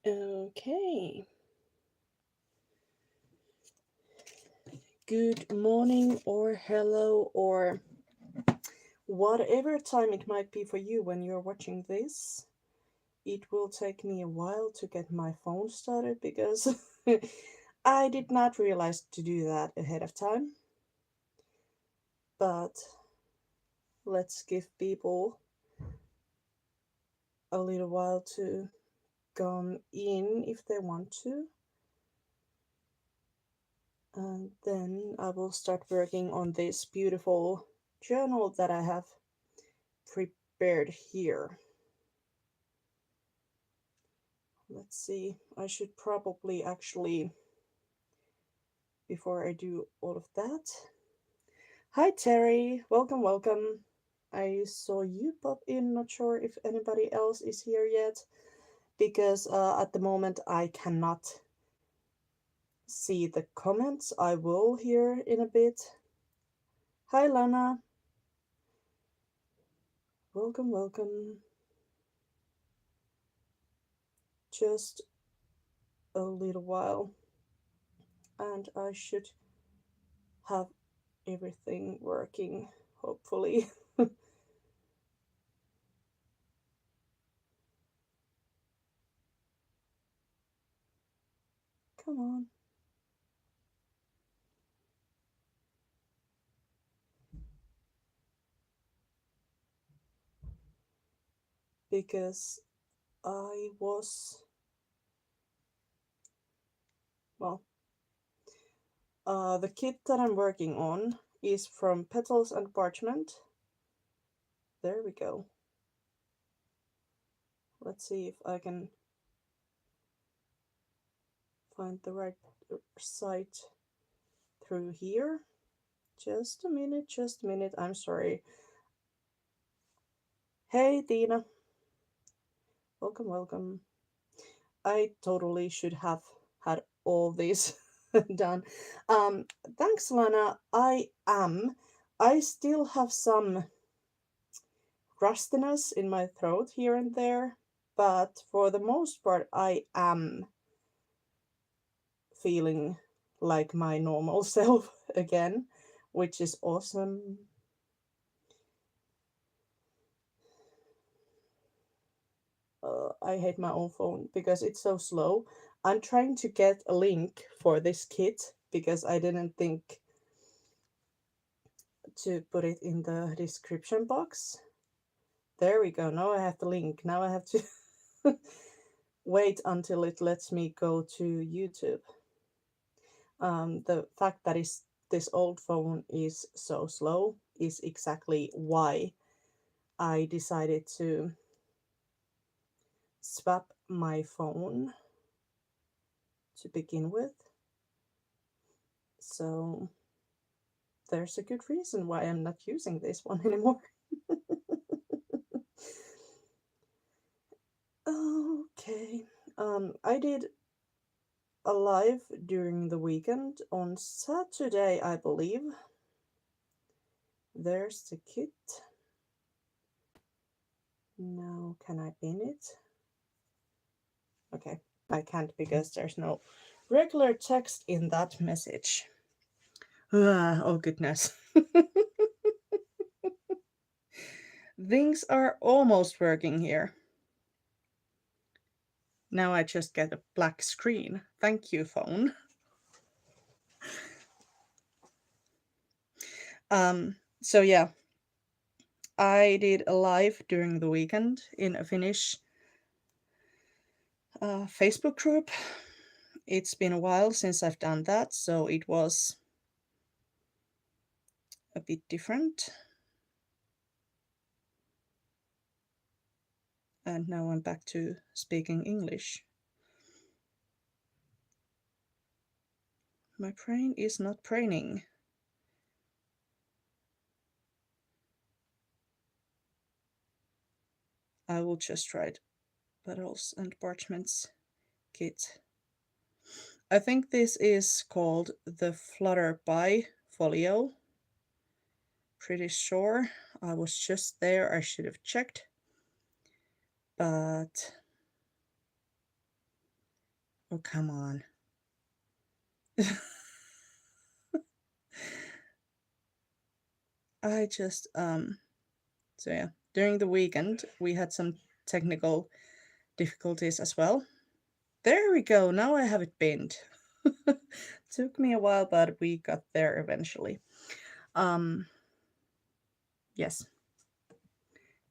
Okay. Good morning or hello or whatever time it might be for you when you're watching this. It will take me a while to get my phone started because I did not realize to do that ahead of time. But let's give people a little while to come in if they want to. And then I will start working on this beautiful journal that I have prepared here. Let's see, I should probably actually, before I do all of that. Hi Terry, welcome, welcome. I saw you pop in, not sure if anybody else is here yet, because at the moment I cannot see the comments. I will here in a bit. Hi Lana, welcome, welcome. Just a little while, and I should have everything working, hopefully. Come on. Because I was, well, the kit that I'm working on is from Petals and Parchment. There we go. Let's see if I can find the right site through here. Just a minute, I'm sorry. Hey Dina, welcome, welcome. I totally should have had all this done. Thanks, Lana. I still have some rustiness in my throat here and there, but for the most part, I am feeling like my normal self again, which is awesome. I hate my own phone because it's so slow. I'm trying to get a link for this kit because I didn't think to put it in the description box. There we go. Now I have the link. Now I have to wait until it lets me go to YouTube. The fact that this old phone is so slow is exactly why I decided to swap my phone to begin with. So there's a good reason why I'm not using this one anymore. Okay. I did a live during the weekend on Saturday, I believe. There's the kit. Now, can I pin it? Okay, I can't because there's no regular text in that message. Oh, goodness. Things are almost working here. Now I just get a black screen. Thank you, phone. So yeah, I did a live during the weekend in a Finnish Facebook group. It's been a while since I've done that, so it was a bit different. And now I'm back to speaking English. My brain is not braining. I will just write Petals and Parchments kit. I think this is called the Flutterby Folio. Pretty sure. I was just there, I should have checked. But Oh, come on. I just, so yeah, during the weekend, we had some technical difficulties as well. There we go, now I have it pinned. Took me a while, but we got there eventually. Yes.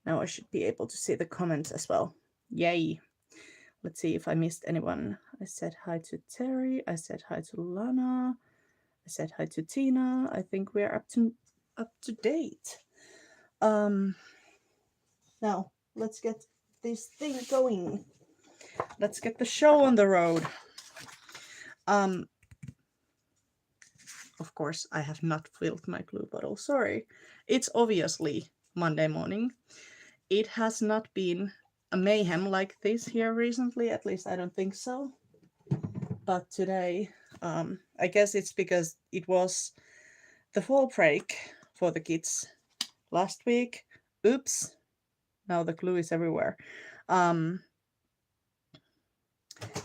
Now I should be able to see the comments as well. Yay. Let's see if I missed anyone. I said hi to Terry. I said hi to Lana. I said hi to Tina. I think we're up to date. Now let's get this thing going. Let's get the show on the road. Of course, I have not filled my glue bottle. Sorry. It's obviously Monday morning. It has not been a mayhem like this here recently, at least I don't think so. But today, I guess it's because it was the fall break for the kids last week. Oops, now the glue is everywhere.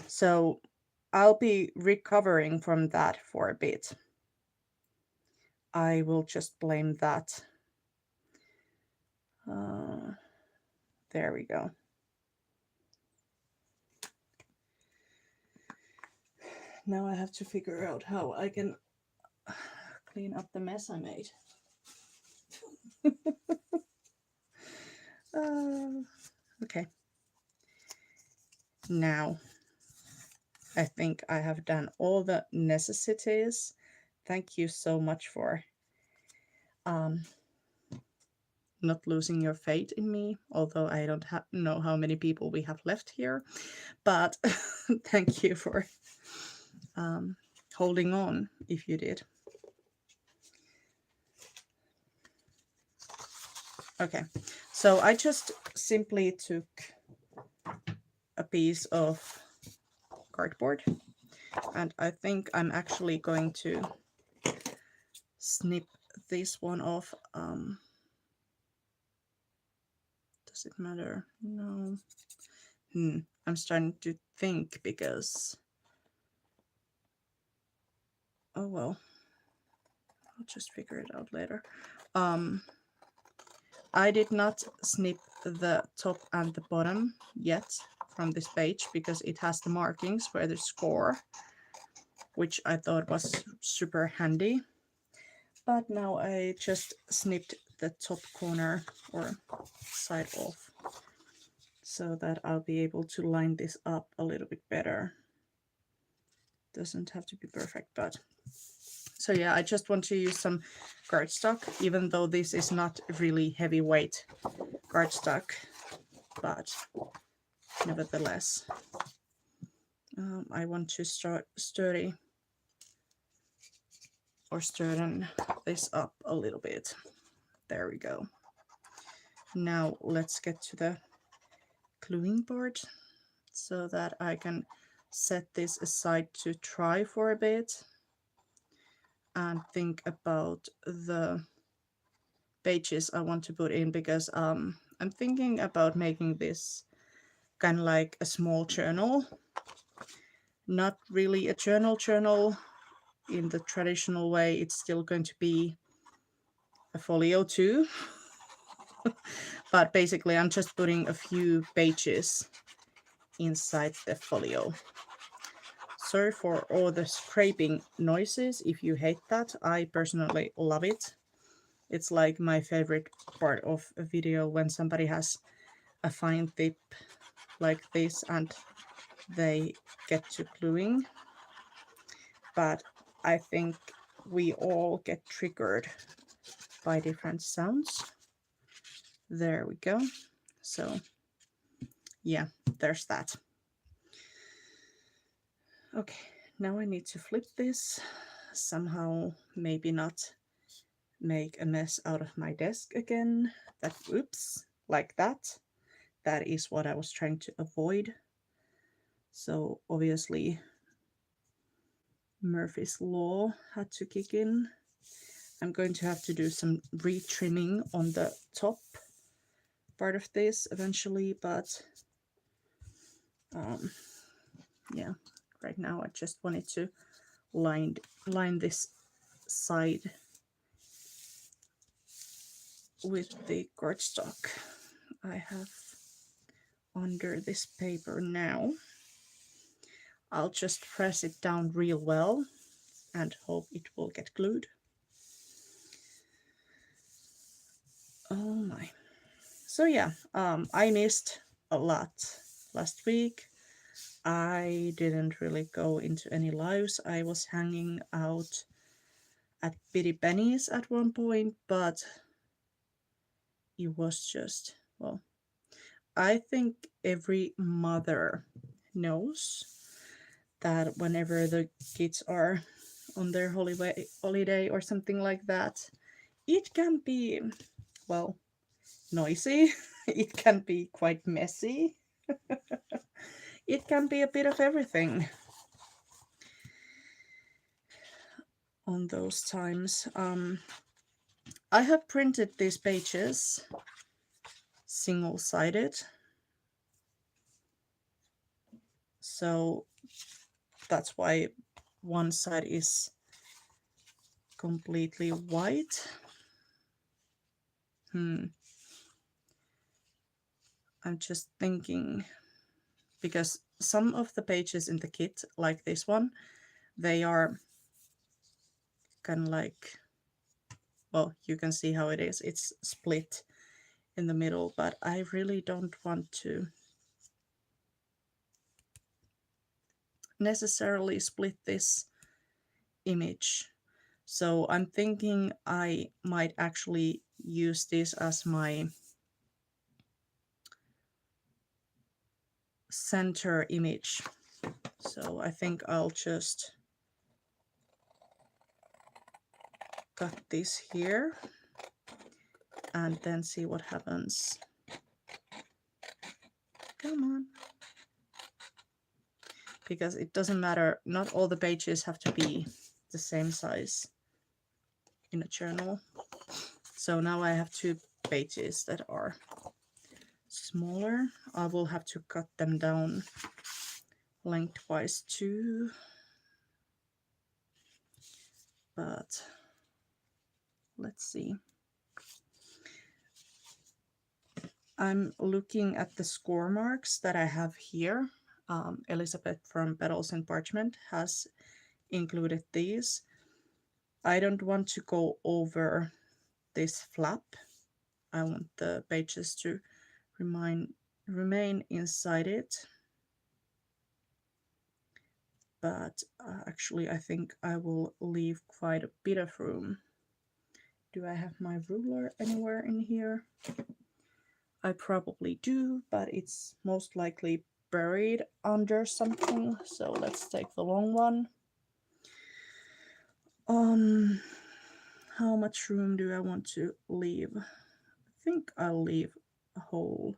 So I'll be recovering from that for a bit. I will just blame that. There we go. Now I have to figure out how I can clean up the mess I made. Okay. Now, I think I have done all the necessities. Thank you so much for not losing your faith in me, although I don't know how many people we have left here. But thank you for holding on if you did. Okay, so I just simply took a piece of cardboard, and I think I'm actually going to snip this one off. Does it matter? No. I'm starting to think because... Oh well. I'll just figure it out later. I did not snip the top and the bottom yet from this page because it has the markings where the score, which I thought was super handy. But now I just snipped the top corner or side off so that I'll be able to line this up a little bit better. Doesn't have to be perfect, but... So yeah, I just want to use some cardstock, even though this is not really heavyweight cardstock, but nevertheless, I want to start sturdy or sturden this up a little bit. There we go. Now let's get to the gluing board so that I can set this aside to dry for a bit and think about the pages I want to put in, because I'm thinking about making this kind of like a small journal. Not really a journal in the traditional way. It's still going to be a folio too. But basically I'm just putting a few pages inside the folio. Sorry for all the scraping noises if you hate that. I personally love it. It's like my favorite part of a video when somebody has a fine tip like this and they get to gluing. But I think we all get triggered by different sounds. There we go. So yeah, there's that. Okay, now I need to flip this somehow, maybe not make a mess out of my desk again. That, oops, like that. That is what I was trying to avoid. So obviously Murphy's Law had to kick in. I'm going to have to do some retrimming on the top part of this eventually, but yeah, right now. I just wanted to line this side with the cardstock I have under this paper now. I'll just press it down real well and hope it will get glued. Oh my. So yeah, I missed a lot last week. I didn't really go into any lives. I was hanging out at Bitty Benny's at one point, but it was just, well, I think every mother knows that whenever the kids are on their holiday or something like that, it can be, well, noisy. It can be quite messy. It can be a bit of everything on those times. I have printed these pages single-sided, so that's why one side is completely white. I'm just thinking, because some of the pages in the kit, like this one, they are kind of like, well, you can see how it is. It's split in the middle, but I really don't want to necessarily split this image. So I'm thinking I might actually use this as my center image. So I think I'll just cut this here and then see what happens. Come on. Because it doesn't matter, not all the pages have to be the same size in a journal. So now I have 2 pages that are smaller. I will have to cut them down lengthwise too. But let's see. I'm looking at the score marks that I have here. Elizabeth from Petals and Parchment has included these. I don't want to go over this flap. I want the pages to remain inside it. But actually I think I will leave quite a bit of room. Do I have my ruler anywhere in here? I probably do, but it's most likely buried under something. So let's take the long one. How much room do I want to leave? I think I'll leave a whole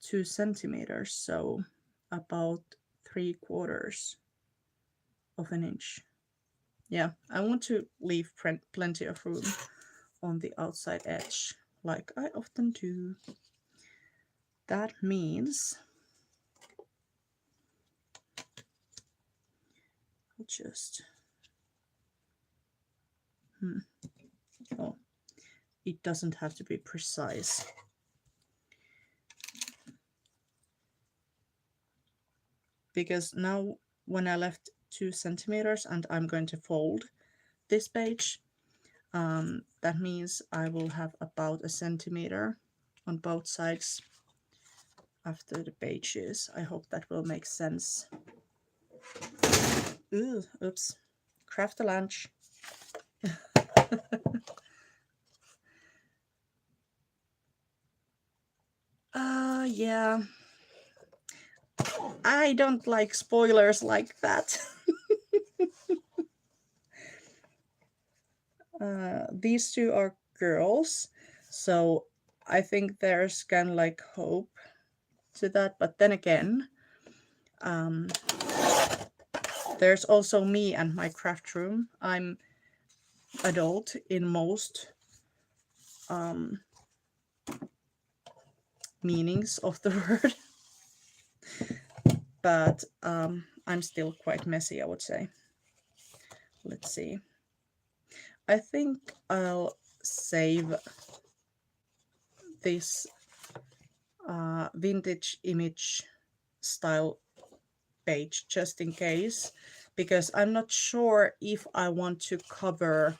2 centimeters, so about 3/4 of an inch. Yeah, I want to leave plenty of room on the outside edge, like I often do. That means I'll just oh, it doesn't have to be precise. Because now when I left 2 centimeters and I'm going to fold this page, that means I will have about 1 centimeter on both sides after the pages. I hope that will make sense. Ooh, oops. Craft a lunch. Yeah. I don't like spoilers like that. These 2 are girls, so I think there's kind of like hope to that. But then again, there's also me and my craft room. I'm adult in most meanings of the word. but I'm still quite messy, I would say. Let's see. I think I'll save this vintage image style page just in case, because I'm not sure if I want to cover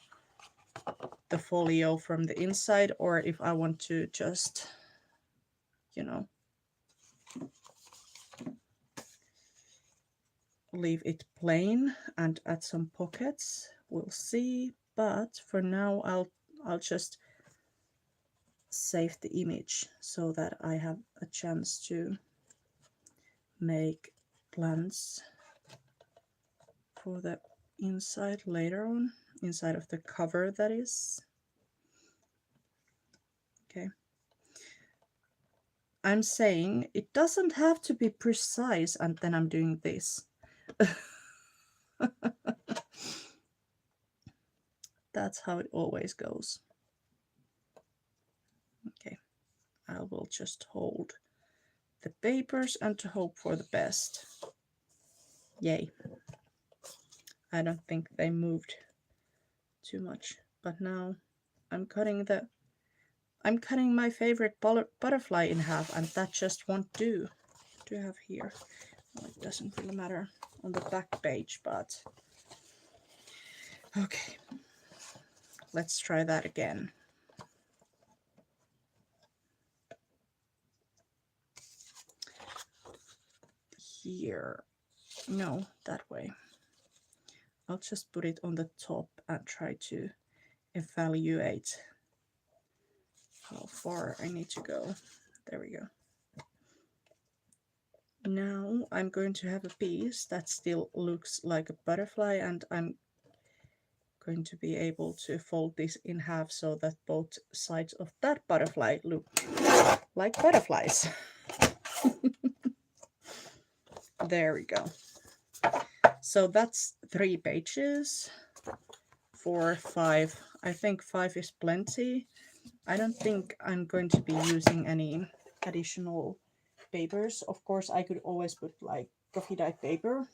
the folio from the inside or if I want to just, you know, leave it plain and add some pockets. We'll see, but for now I'll just save the image so that I have a chance to make plans for the inside later on, inside of the cover, that is. Okay. I'm saying it doesn't have to be precise, and then I'm doing this. That's how it always goes. Okay, I will just hold the papers and to hope for the best. Yay. I don't think they moved too much, but now I'm cutting my favorite butterfly in half, and that just won't do. What do I have here? Well, it doesn't really matter on the back page, but okay. Let's try that again. Here. No, that way. I'll just put it on the top and try to evaluate how far I need to go. There we go. Now I'm going to have a piece that still looks like a butterfly, and I'm going to be able to fold this in half so that both sides of that butterfly look like butterflies. There we go. So that's 3 pages, 4, 5. I think 5 is plenty. I don't think I'm going to be using any additional papers. Of course, I could always put like coffee dyed paper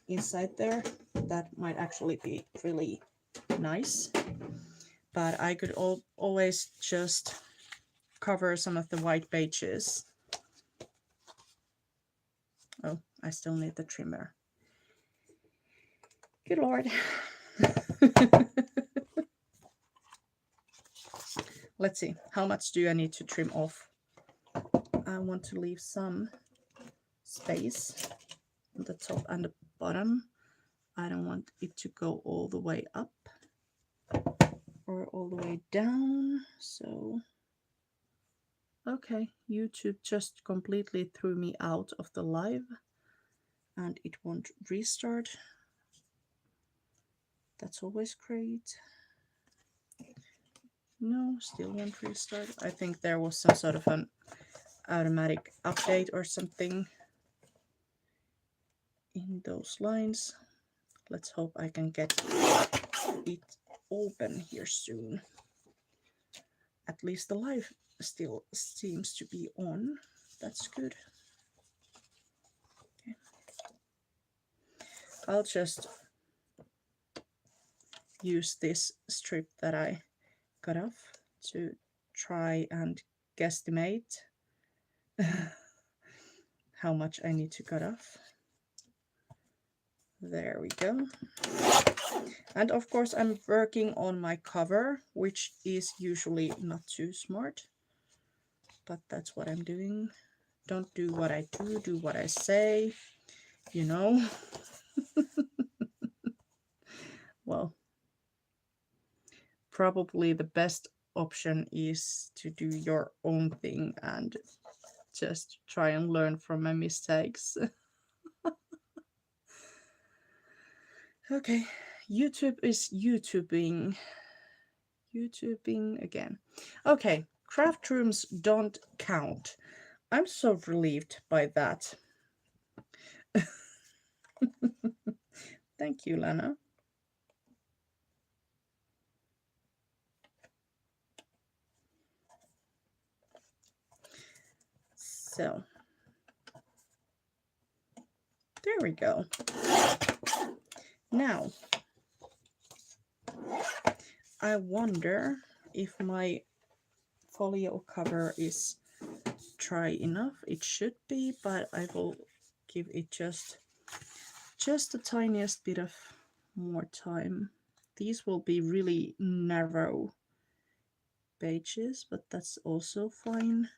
inside there. That might actually be really nice. But I could always just cover some of the white pages. Oh, I still need the trimmer. Good Lord. Let's see, how much do I need to trim off? I want to leave some space on the top and the bottom. I don't want it to go all the way up or all the way down. So, okay, YouTube just completely threw me out of the live and it won't restart. That's always great. No, still won't restart. I think there was some sort of an automatic update or something in those lines. Let's hope I can get it open here soon. At least the live still seems to be on. That's good. Okay. I'll just use this strip that I cut off to try and guesstimate how much I need to cut off. There we go. And of course I'm working on my cover, which is usually not too smart, but that's what I'm doing. Don't do what I do, do what I say, you know. Well, probably the best option is to do your own thing and just try and learn from my mistakes. Okay, YouTube is YouTubing again. Okay, craft rooms don't count. I'm so relieved by that. Thank you, Lana. So, There we go. Now, I wonder if my folio cover is dry enough. It should be, but I will give it just the tiniest bit of more time. These will be really narrow pages, but that's also fine.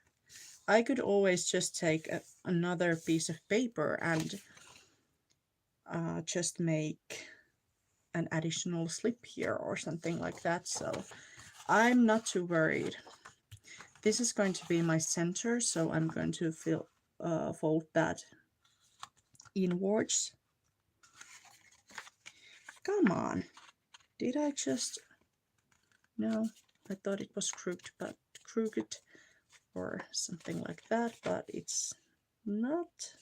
I could always just take another piece of paper and just make an additional slip here or something like that, so I'm not too worried. This is going to be my center, so I'm going to fold that inwards. Come on, did I just... No, I thought it was crooked or something like that, but it's not.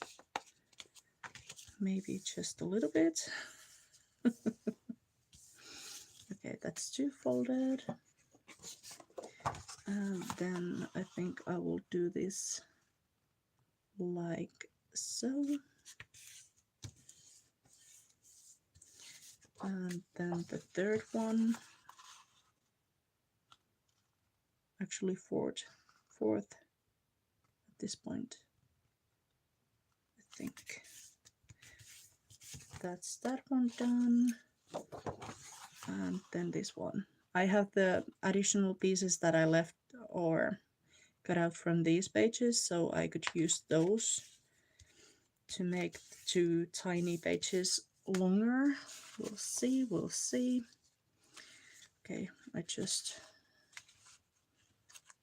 Maybe just a little bit. Okay, that's two folded. And then I think I will do this like so. And then the third one, actually fourth at this point. I think that's that one done. And then this one. I have the additional pieces that I left or cut out from these pages, so I could use those to make the two tiny pages longer. We'll see, we'll see. Okay,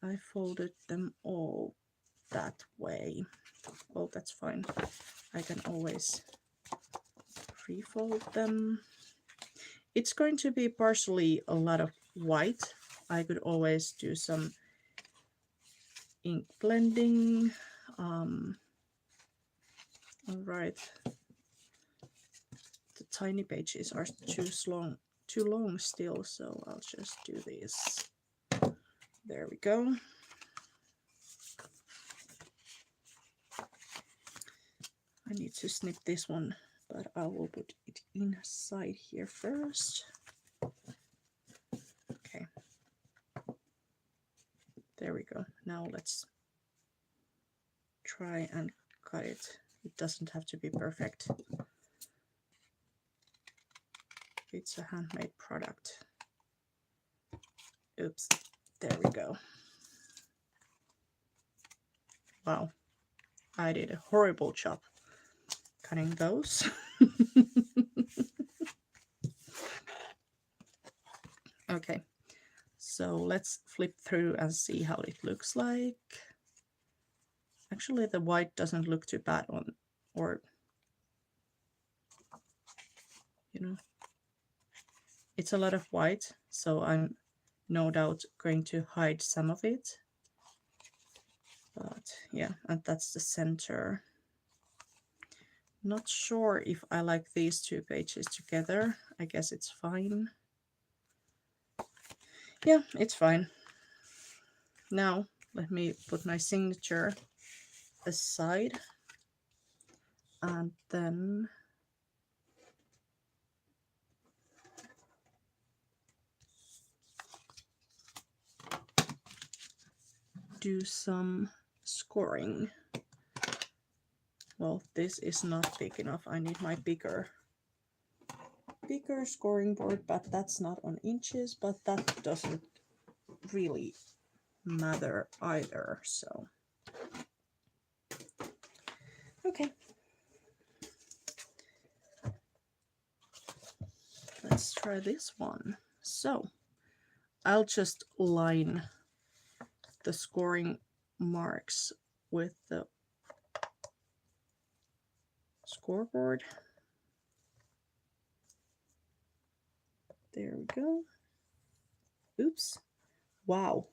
I folded them all that way. Well, that's fine. I can always refold them. It's going to be partially a lot of white. I could always do some ink blending. All right. The tiny pages are too long still, so I'll just do this. There we go. I need to snip this one, but I will put it inside here first. Okay. There we go. Now let's try and cut it. It doesn't have to be perfect. It's a handmade product. Oops. There we go. Wow. I did a horrible job cutting those. Okay, so let's flip through and see how it looks like. Actually, the white doesn't look too bad on, or, you know, it's a lot of white, so I'm no doubt going to hide some of it. But yeah, and that's the center. Not sure if I like these two pages together. I guess it's fine. Yeah, it's fine. Now, let me put my signature aside. And then do some scoring. Well, this is not big enough. I need my bigger scoring board, but that's not on inches, but that doesn't really matter either, so okay. Let's try this one. So I'll just line the scoring marks with the scoreboard. There we go. Oops. Wow.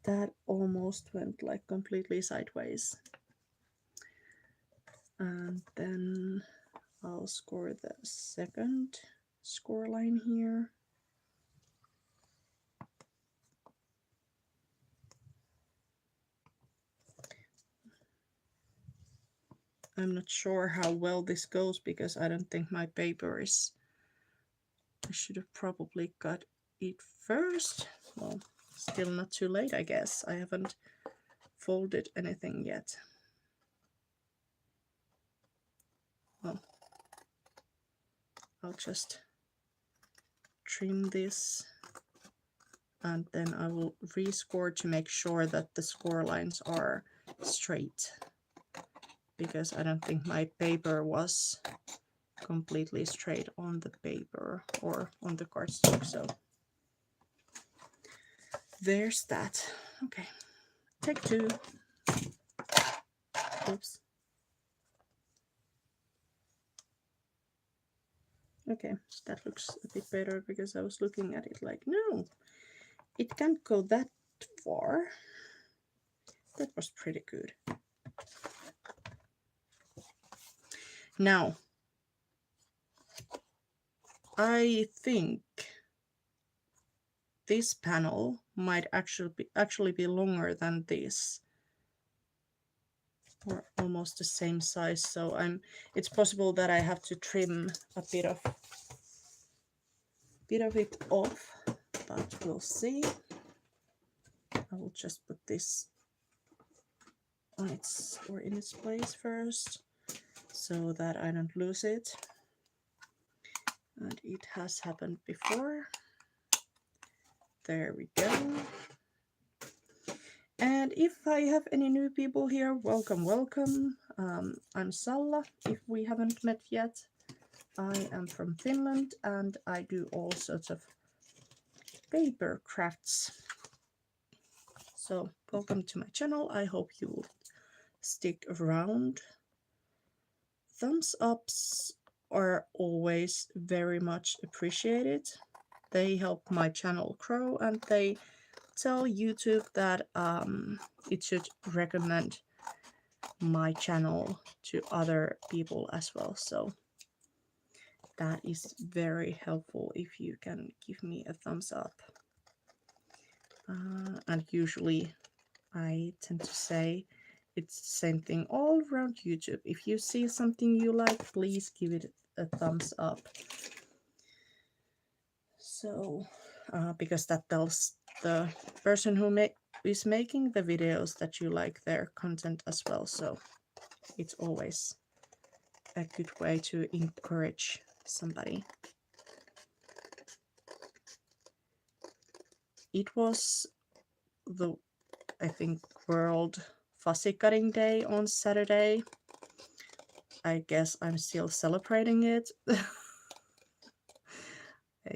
That almost went like completely sideways. And then I'll score the second score line here. I'm not sure how well this goes because I don't think my paper is... I should have probably got it first. Well, still not too late, I guess. I haven't folded anything yet. Well, I'll just trim this and then I will rescore to make sure that the score lines are straight, because I don't think my paper was completely straight on the paper or on the cardstock. So there's that. Okay, take two. Oops. Okay, that looks a bit better because I was looking at it like, no, it can't go that far. That was pretty good. Now, I think this panel might actually be longer than this, or almost the same size. So it's possible that I have to trim a bit of it off, but we'll see. I will just put this on in its place first, so that I don't lose it. And it has happened before. There we go. And if I have any new people here, welcome, welcome. I'm Salla, if we haven't met yet. I am from Finland and I do all sorts of paper crafts. So welcome to my channel. I hope you will stick around. Thumbs ups are always very much appreciated. They help my channel grow and they tell YouTube that it should recommend my channel to other people as well. So that is very helpful if you can give me a thumbs up. And usually I tend to say it's the same thing all around YouTube. If you see something you like, please give it a thumbs up. So, because that tells the person who is making the videos that you like their content as well. So it's always a good way to encourage somebody. It was the, I think, World Fussy Cutting Day on Saturday. I guess I'm still celebrating it. I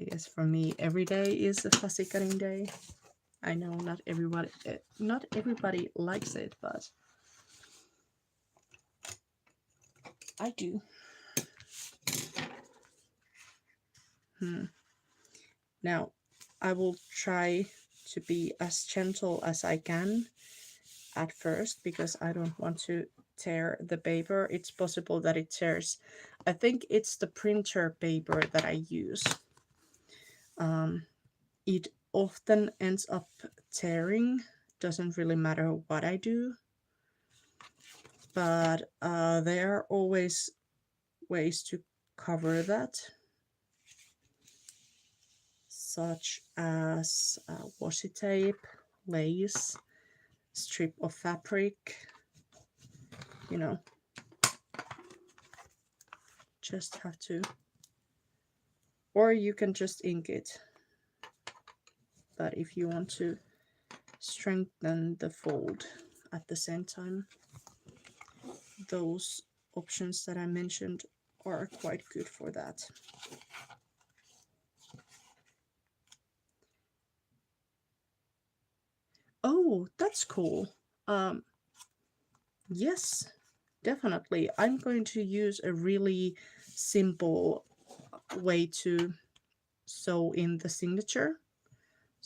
guess for me every day is a fussy cutting day. I know not everybody likes it, but I do. Now I will try to be as gentle as I can at first because I don't want to tear the paper. It's possible that it tears. I think it's the printer paper that I use. It often ends up tearing. Doesn't really matter what I do, but there are always ways to cover that, such as washi tape, lace, strip of fabric, you know. Just have to, or you can just ink it. But if you want to strengthen the fold at the same time, those options that I mentioned are quite good for that. Oh, that's cool. Yes, definitely. I'm going to use a really simple way to sew in the signature.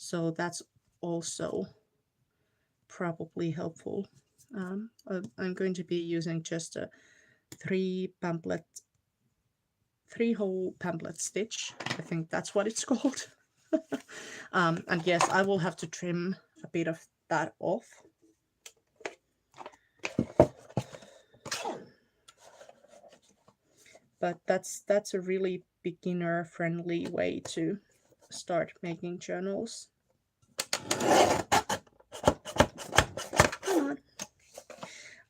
So that's also probably helpful. I'm going to be using just a 3-hole pamphlet stitch. I think that's what it's called. And yes, I will have to trim a bit of that off. But that's a really beginner friendly way to start making journals. Come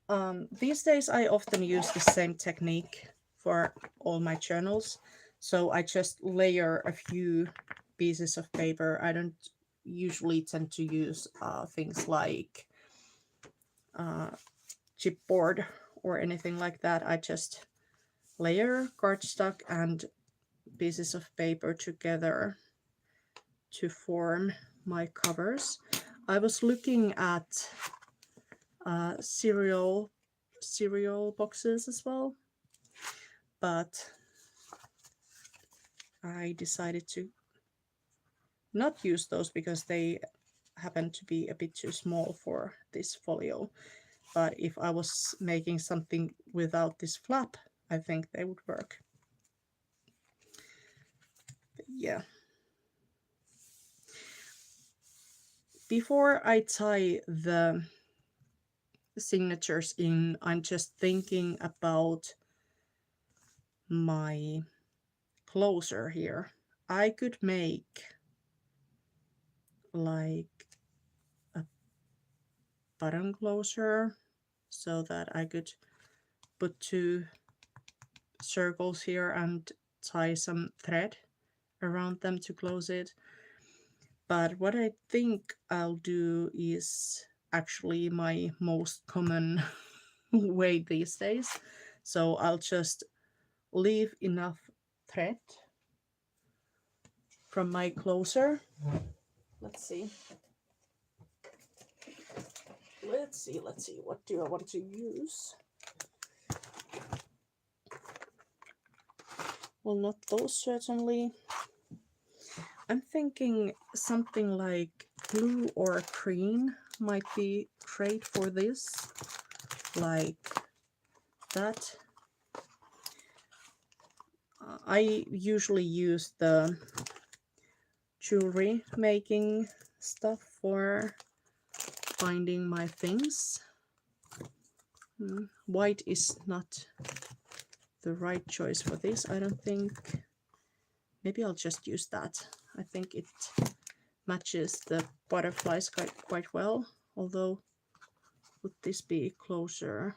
on. These days I often use the same technique for all my journals. So I just layer a few pieces of paper. I don't usually tend to use things like chipboard or anything like that. I just layer cardstock and pieces of paper together to form my covers. I was looking at cereal boxes as well, but I decided to not use those because they happen to be a bit too small for this folio. But if I was making something without this flap, I think they would work. But yeah. Before I tie the signatures in, I'm just thinking about my closer here. I could make like a button closer so that I could put two circles here and tie some thread around them to close it. But what I think I'll do is actually my most common way these days. So I'll just leave enough thread from my closer. Let's see. Let's see. What do I want to use? Well, not those certainly. I'm thinking something like blue or green might be great for this. Like that. I usually use the jewelry making stuff for binding my things. White is not the right choice for this, I don't think. Maybe I'll just use that. I think it matches the butterflies quite well, although would this be closer?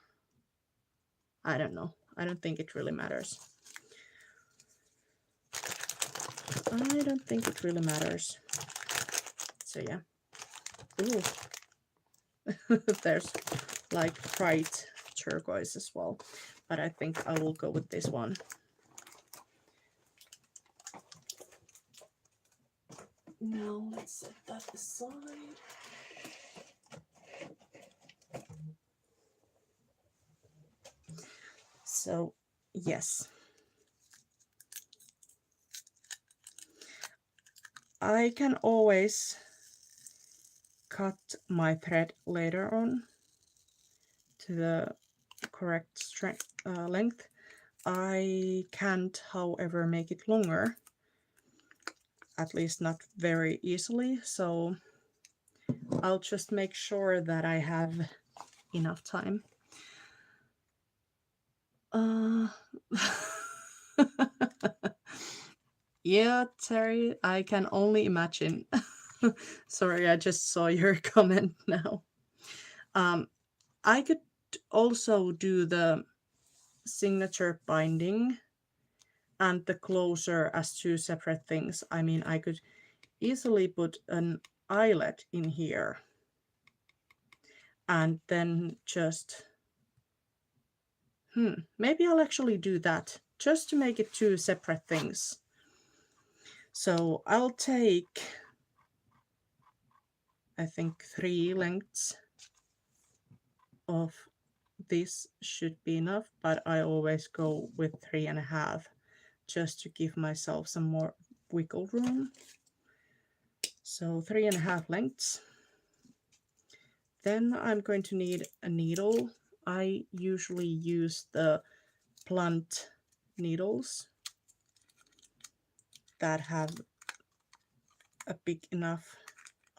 I don't know. I don't think it really matters. I don't think it really matters. So yeah. Ooh. There's like bright turquoise as well, but I think I will go with this one. Now let's set that aside. So yes, I can always cut my thread later on to the correct length. I can't, however, make it longer, at least not very easily, so I'll just make sure that I have enough time. Yeah, Terry, I can only imagine. Sorry, I just saw your comment now. I could also do the signature binding and the closer as two separate things. I mean, I could easily put an eyelet in here and then just maybe I'll actually do that just to make it two separate things. So I'll take, I think, 3 lengths of this should be enough, but I always go with 3.5 just to give myself some more wiggle room. So 3.5 lengths. Then I'm going to need a needle. I usually use the blunt needles that have a big enough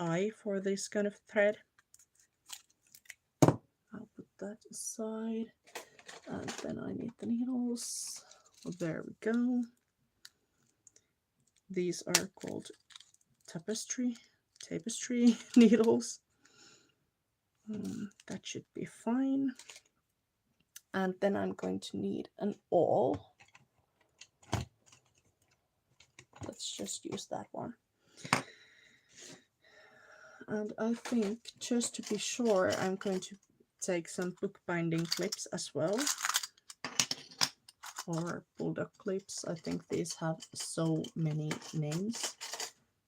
eye for this kind of thread. I'll put that aside, and then I need the needles. There we go. These are called tapestry needles. That should be fine. And then I'm going to need an awl. Let's just use that one. And I think, just to be sure, I'm going to take some bookbinding clips as well. Or bulldog clips. I think these have so many names.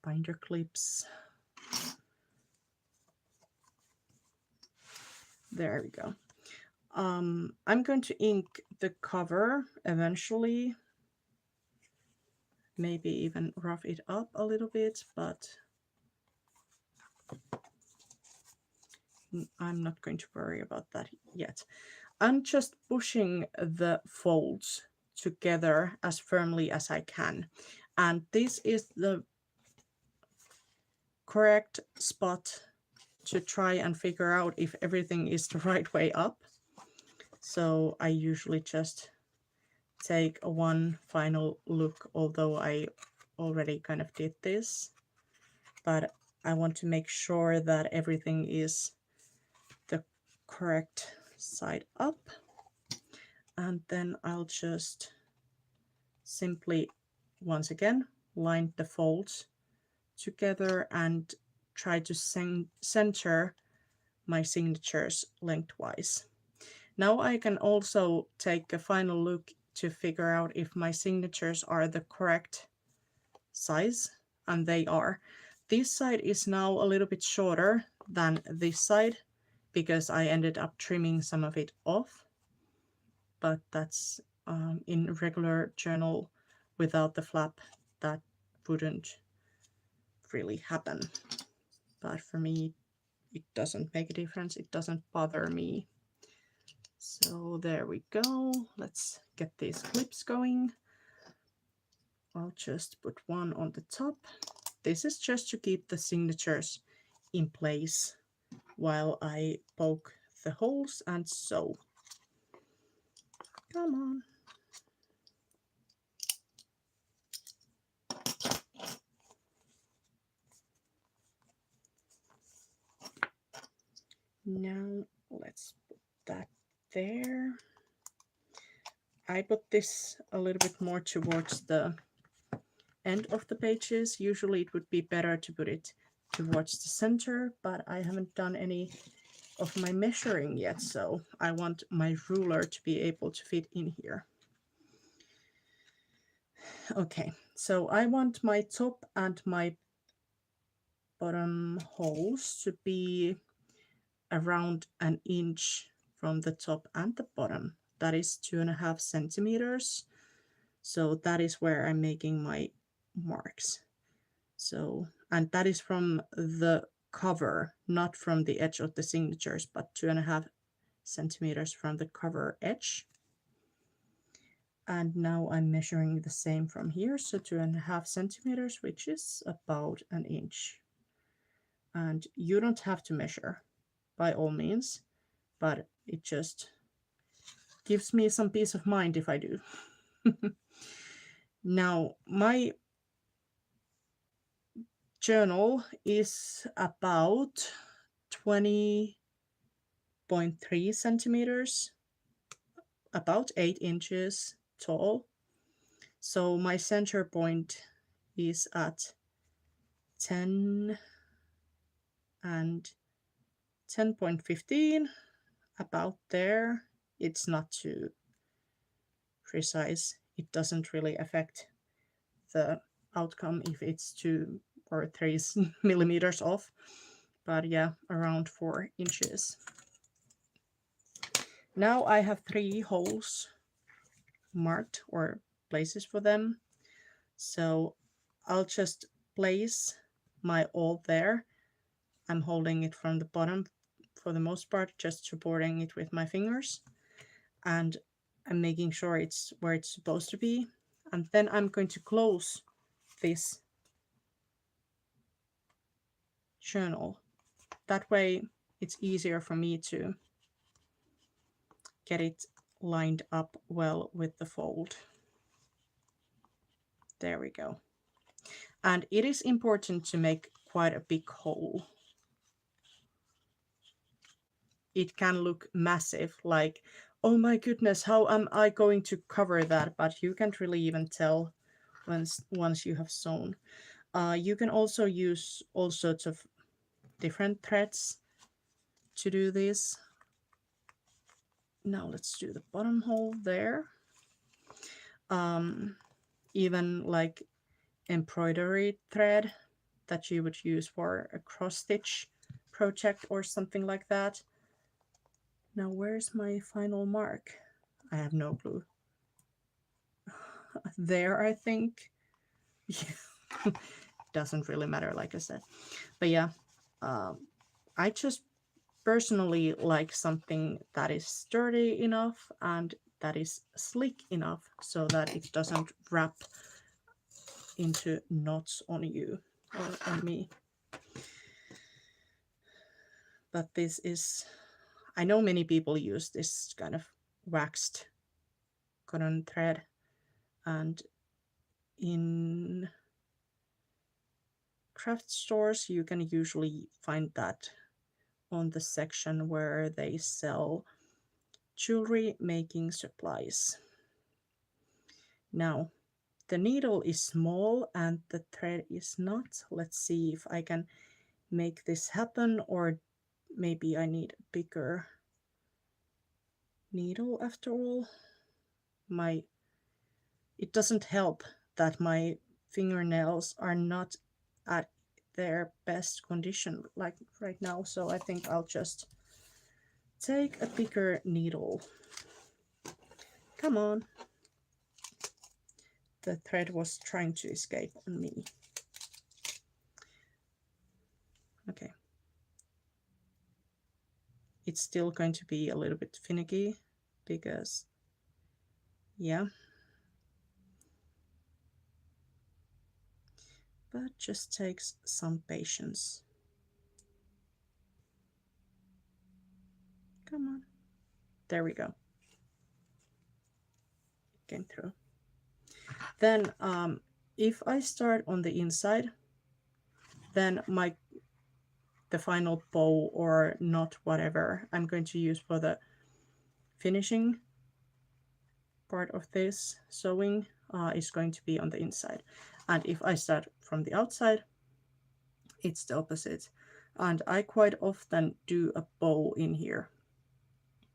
Binder clips. There we go. I'm going to ink the cover eventually. Maybe even rough it up a little bit, but I'm not going to worry about that yet. I'm just pushing the folds together as firmly as I can. And this is the correct spot to try and figure out if everything is the right way up. So I usually just take one final look, although I already kind of did this. But I want to make sure that everything is the correct side up. And then I'll just simply, once again, line the folds together and try to center my signatures lengthwise. Now I can also take a final look to figure out if my signatures are the correct size, and they are. This side is now a little bit shorter than this side because I ended up trimming some of it off, but that's in regular journal without the flap, that wouldn't really happen. But for me, it doesn't make a difference. It doesn't bother me. So there we go. Let's get these clips going. I'll just put one on the top. This is just to keep the signatures in place while I poke the holes and sew. Come on. Now let's put that there. I put this a little bit more towards the end of the pages. Usually it would be better to put it towards the center, but I haven't done any of my measuring yet, so I want my ruler to be able to fit in here. Okay, so I want my top and my bottom holes to be around an inch from the top and the bottom. That is 2.5 centimeters. So that is where I'm making my marks. So, and that is from the cover, not from the edge of the signatures, but 2.5 centimeters from the cover edge. And now I'm measuring the same from here, so 2.5 centimeters, which is about an inch. And you don't have to measure by all means, but it just gives me some peace of mind if I do. Now, my journal is about 20.3 centimeters, about 8 inches tall. So my center point is at 10 and 10.15, about there. It's not too precise. It doesn't really affect the outcome if it's 2 or 3 millimeters off, but yeah, around 4 inches. Now I have 3 holes marked, or places for them, so I'll just place my awl there. I'm holding it from the bottom for the most part, just supporting it with my fingers, and I'm making sure it's where it's supposed to be. And then I'm going to close this journal. That way it's easier for me to get it lined up well with the fold. There we go. And it is important to make quite a big hole. It can look massive, like, oh my goodness, how am I going to cover that? But you can't really even tell once you have sewn. You can also use all sorts of different threads to do this. Now let's do the bottom hole there. Even like embroidery thread that you would use for a cross stitch project or something like that. Now where's my final mark? I have no clue. There, I think. Doesn't really matter, like I said. But yeah, I just personally like something that is sturdy enough and that is slick enough so that it doesn't wrap into knots on you or on me. But this is, I know many people use this kind of waxed cotton thread, and in craft stores you can usually find that on the section where they sell jewelry making supplies. Now, the needle is small and the thread is not. Let's see if I can make this happen, or maybe I need a bigger needle after all. It doesn't help that my fingernails are not at their best condition like right now, so I think I'll just take a bigger needle. Come on. The thread was trying to escape on me. Okay. It's still going to be a little bit finicky because, yeah. But just takes some patience. Come on. There we go. It came through. Then if I start on the inside, then the final bow or knot, whatever I'm going to use for the finishing part of this sewing is going to be on the inside. And if I start from the outside, it's the opposite. And I quite often do a bow in here.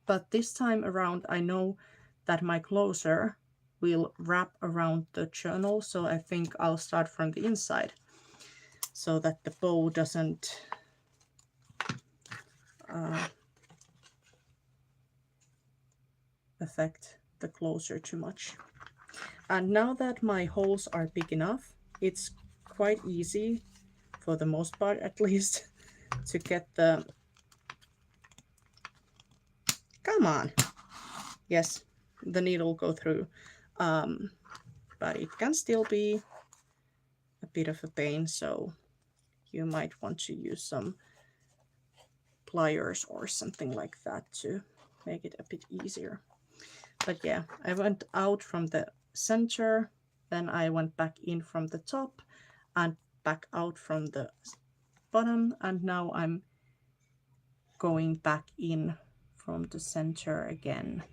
But this time around, I know that my closer will wrap around the journal, so I think I'll start from the inside so that the bow doesn't affect the closer too much. And now that my holes are big enough, it's quite easy, for the most part at least, to get the... Come on! Yes, the needle go through. But it can still be a bit of a pain, so you might want to use some pliers or something like that to make it a bit easier. But yeah, I went out from the center, then I went back in from the top and back out from the bottom, and now I'm going back in from the center again.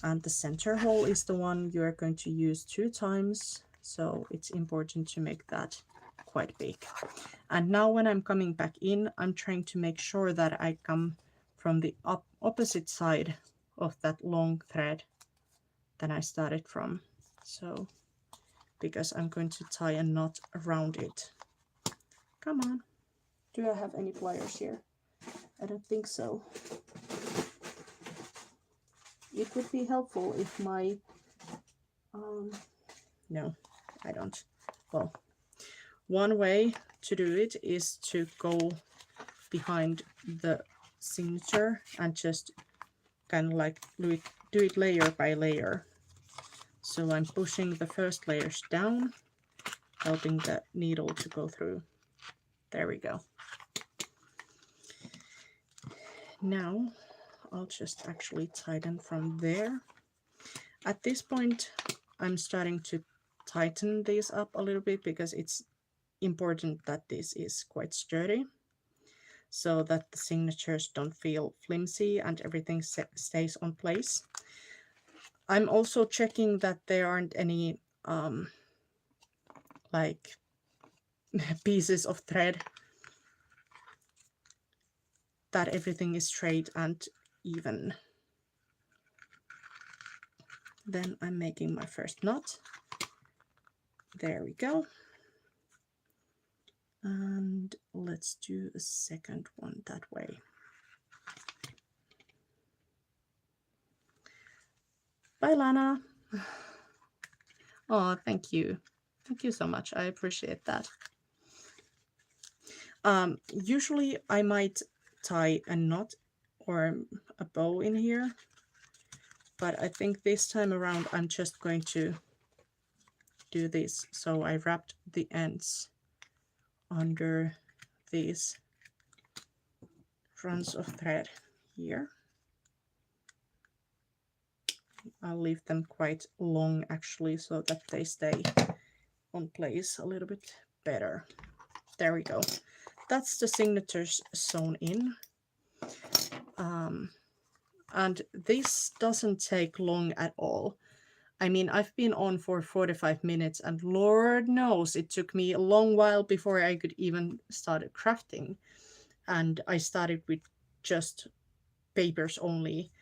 And the center hole is the one you're going to use 2 times, so it's important to make that quite big. And now when I'm coming back in, I'm trying to make sure that I come from the opposite side of that long thread that I started from. So, because I'm going to tie a knot around it. Come on. Do I have any pliers here? I don't think so. It would be helpful if my... no, I don't. Well, one way to do it is to go behind the signature and just kind of like do it layer by layer. So I'm pushing the first layers down, helping the needle to go through. There we go. Now I'll just actually tighten from there. At this point, I'm starting to tighten these up a little bit because it's important that this is quite sturdy so that the signatures don't feel flimsy and everything stays on place. I'm also checking that there aren't any like pieces of thread, that everything is straight and even. Then I'm making my first knot. There we go. And let's do a second one that way. Bye, Lana. Oh, thank you. Thank you so much. I appreciate that. Usually I might tie a knot or a bow in here, but I think this time around I'm just going to do this. So I wrapped the ends under these strands of thread here. I'll leave them quite long actually so that they stay on place a little bit better. There we go. That's the signatures sewn in. And this doesn't take long at all. I mean, I've been on for 45 minutes and Lord knows it took me a long while before I could even start crafting. And I started with just papers only.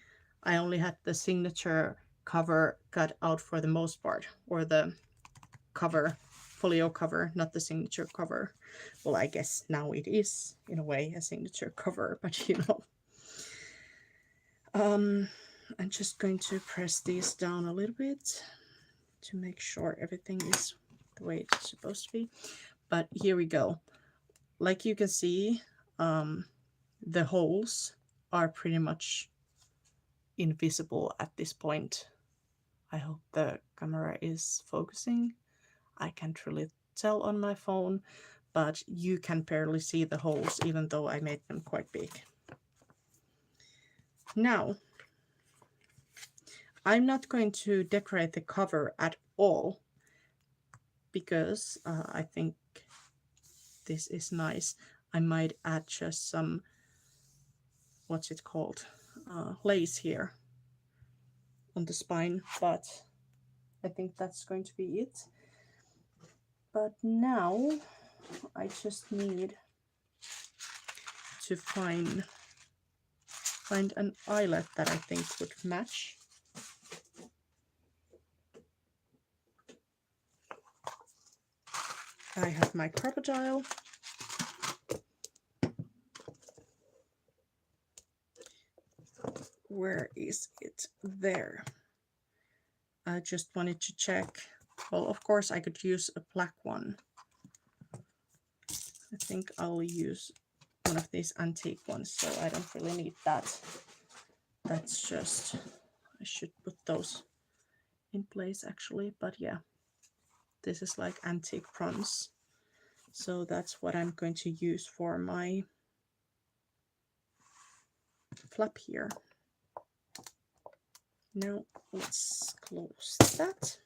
I only had the signature cover cut out for the most part, or the cover, folio cover, not the signature cover. Well, I guess now it is in a way a signature cover, but you know. I'm just going to press these down a little bit to make sure everything is the way it's supposed to be. But here we go. Like you can see, the holes are pretty much invisible at this point. I hope the camera is focusing. I can't really tell on my phone, but you can barely see the holes even though I made them quite big. Now, I'm not going to decorate the cover at all because I think this is nice. I might add just some, what's it called, lace here on the spine, but I think that's going to be it. But now I just need to find an eyelet that I think would match. I have my crocodile. Where is it? There. I just wanted to check. Well, of course I could use a black one. I think I'll use one of these antique ones, so I don't really need that. That's just, I should put those in place actually, but yeah. This is like antique bronze. So that's what I'm going to use for my flap here. Now let's close that.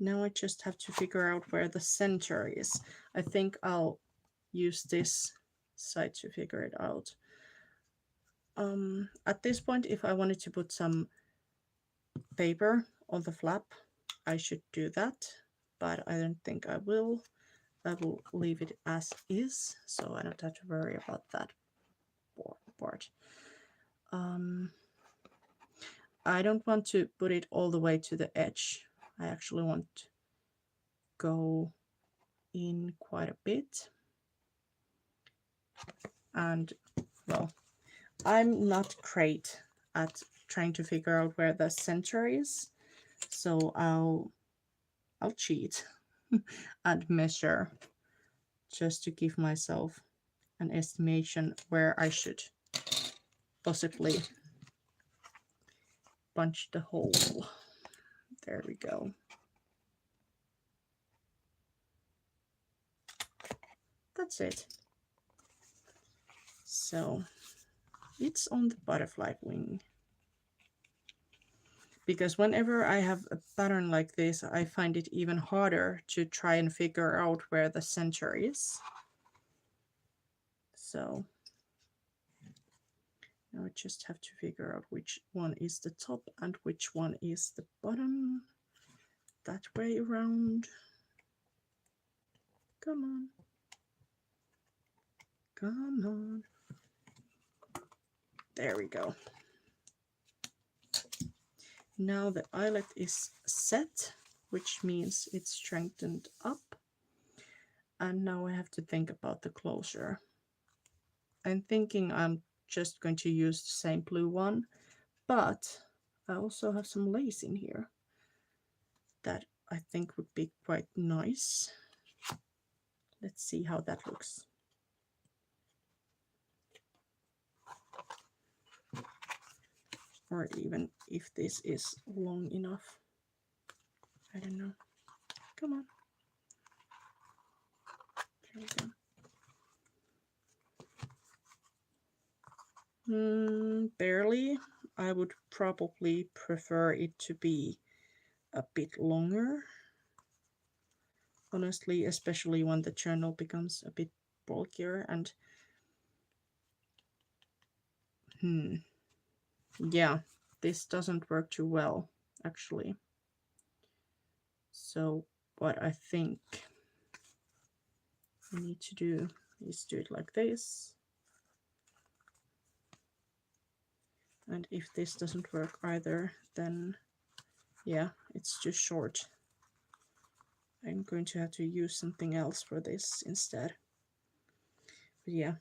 Now I just have to figure out where the center is. I think I'll use this side to figure it out. At this point, if I wanted to put some paper on the flap, I should do that, but I don't think I will. I will leave it as is, so I don't have to worry about that part. I don't want to put it all the way to the edge. I actually want to go in quite a bit. And, well, I'm not great at trying to figure out where the center is, so I'll cheat and measure just to give myself an estimation where I should possibly punch the hole. There we go. that's it. So it's on the butterfly wing. Because whenever I have a pattern like this, I find it even harder to try and figure out where the center is. So now I just have to figure out which one is the top and which one is the bottom. That way around. Come on. Come on. There we go. Now the eyelet is set, which means it's strengthened up. And now I have to think about the closure. I'm thinking I'm just going to use the same blue one, but I also have some lace in here that I think would be quite nice. Let's see how that looks. Or even if this is long enough. I don't know. Come on. There we go. Barely. I would probably prefer it to be a bit longer. Honestly, especially when the journal becomes a bit bulkier and yeah, this doesn't work too well actually. So what I think I need to do is do it like this. And if this doesn't work either, then yeah, it's too short. I'm going to have to use something else for this instead. But yeah,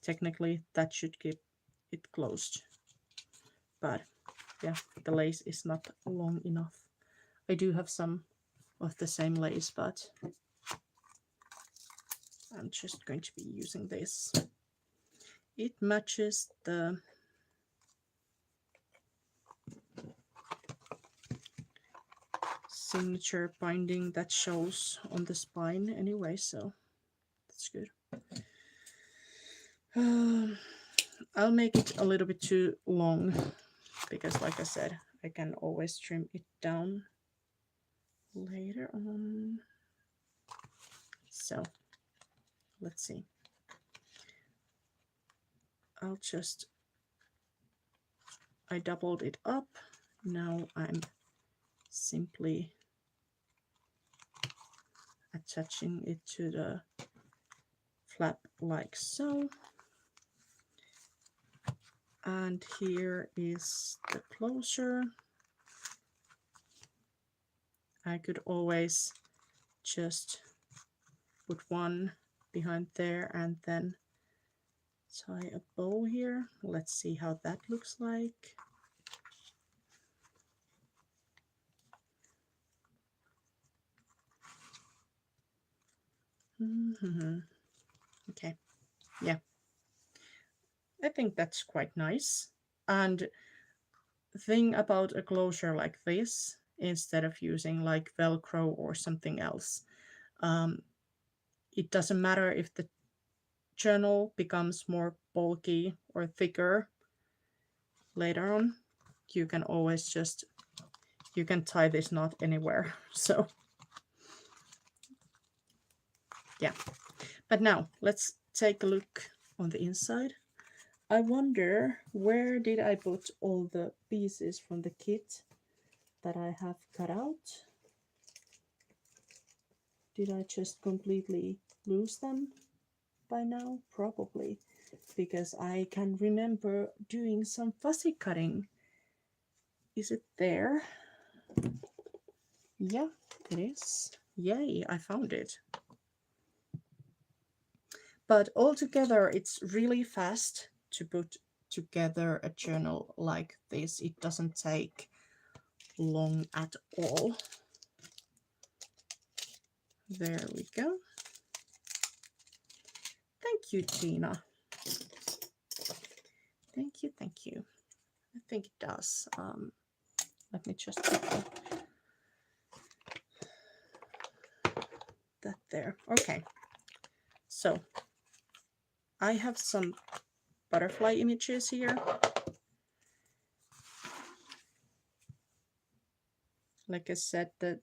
technically that should keep it closed. But yeah, the lace is not long enough. I do have some of the same lace, but I'm just going to be using this. It matches the signature binding that shows on the spine anyway, so that's good. I'll make it a little bit too long because, like I said, I can always trim it down later on. So let's see. I doubled it up. Now I'm simply attaching it to the flap like so. And here is the closure. I could always just put one behind there and then tie a bow here. Let's see how that looks like. Okay, yeah, I think that's quite nice. And the thing about a closure like this, instead of using like Velcro or something else, it doesn't matter if the journal becomes more bulky or thicker later on. You can always just, you can tie this knot anywhere. So yeah, but now let's take a look on the inside. I wonder, where did I put all the pieces from the kit that I have cut out? Did I just completely lose them by now? Probably, because I can remember doing some fussy cutting. Is it there? Yeah, it is. Yay, I found it. But altogether, it's really fast to put together a journal like this. It doesn't take long at all. There we go. Thank you, Gina. Thank you, thank you. I think it does. Let me just put that there. Okay. So I have some butterfly images here. Like I said, the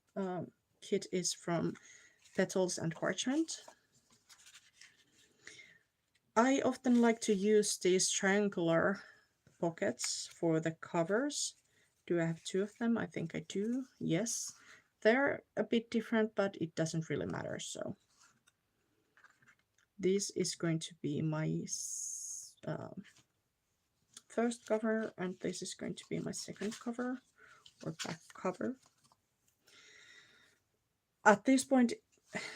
kit is from Petals and Parchment. I often like to use these triangular pockets for the covers. Do I have two of them? I think I do. Yes. They're a bit different, but it doesn't really matter. So this is going to be my first cover, and this is going to be my second cover or back cover. At this point,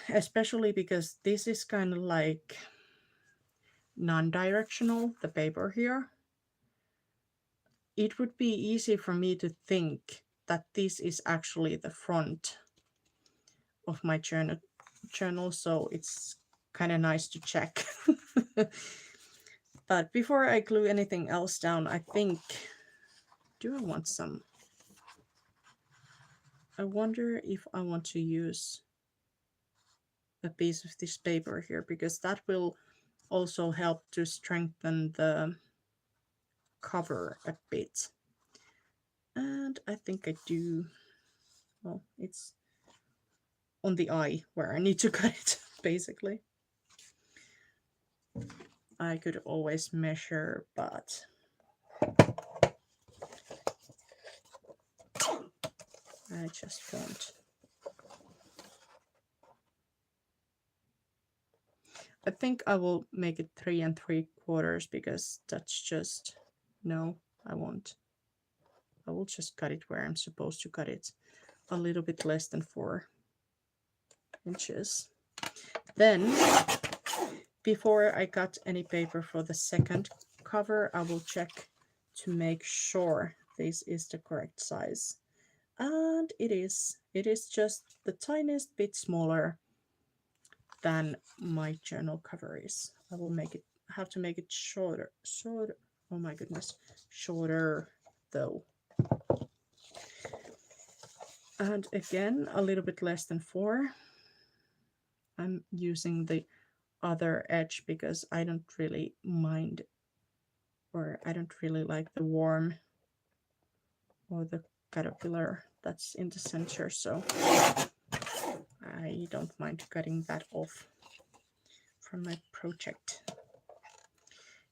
especially because this is kind of like non-directional, the paper here, it would be easy for me to think that this is actually the front of my journal, so it's kind of nice to check. But before I glue anything else down, I think, do I want some? I wonder if I want to use a piece of this paper here, because that will also help to strengthen the cover a bit. And I think I do. Well, it's on the eye where I need to cut it, basically. I could always measure, but I just won't. I think I will make it 3 3/4 because that's just, no, I won't. I will just cut it where I'm supposed to cut it, a little bit less than 4 inches. Then, before I cut any paper for the second cover, I will check to make sure this is the correct size. And it is. It is just the tiniest bit smaller than my journal cover is. I will have to make it shorter. Oh my goodness, shorter though. And again, a little bit less than 4. I'm using the other edge because I don't really mind, or I don't really like the worm or the caterpillar that's in the center, so I don't mind cutting that off from my project.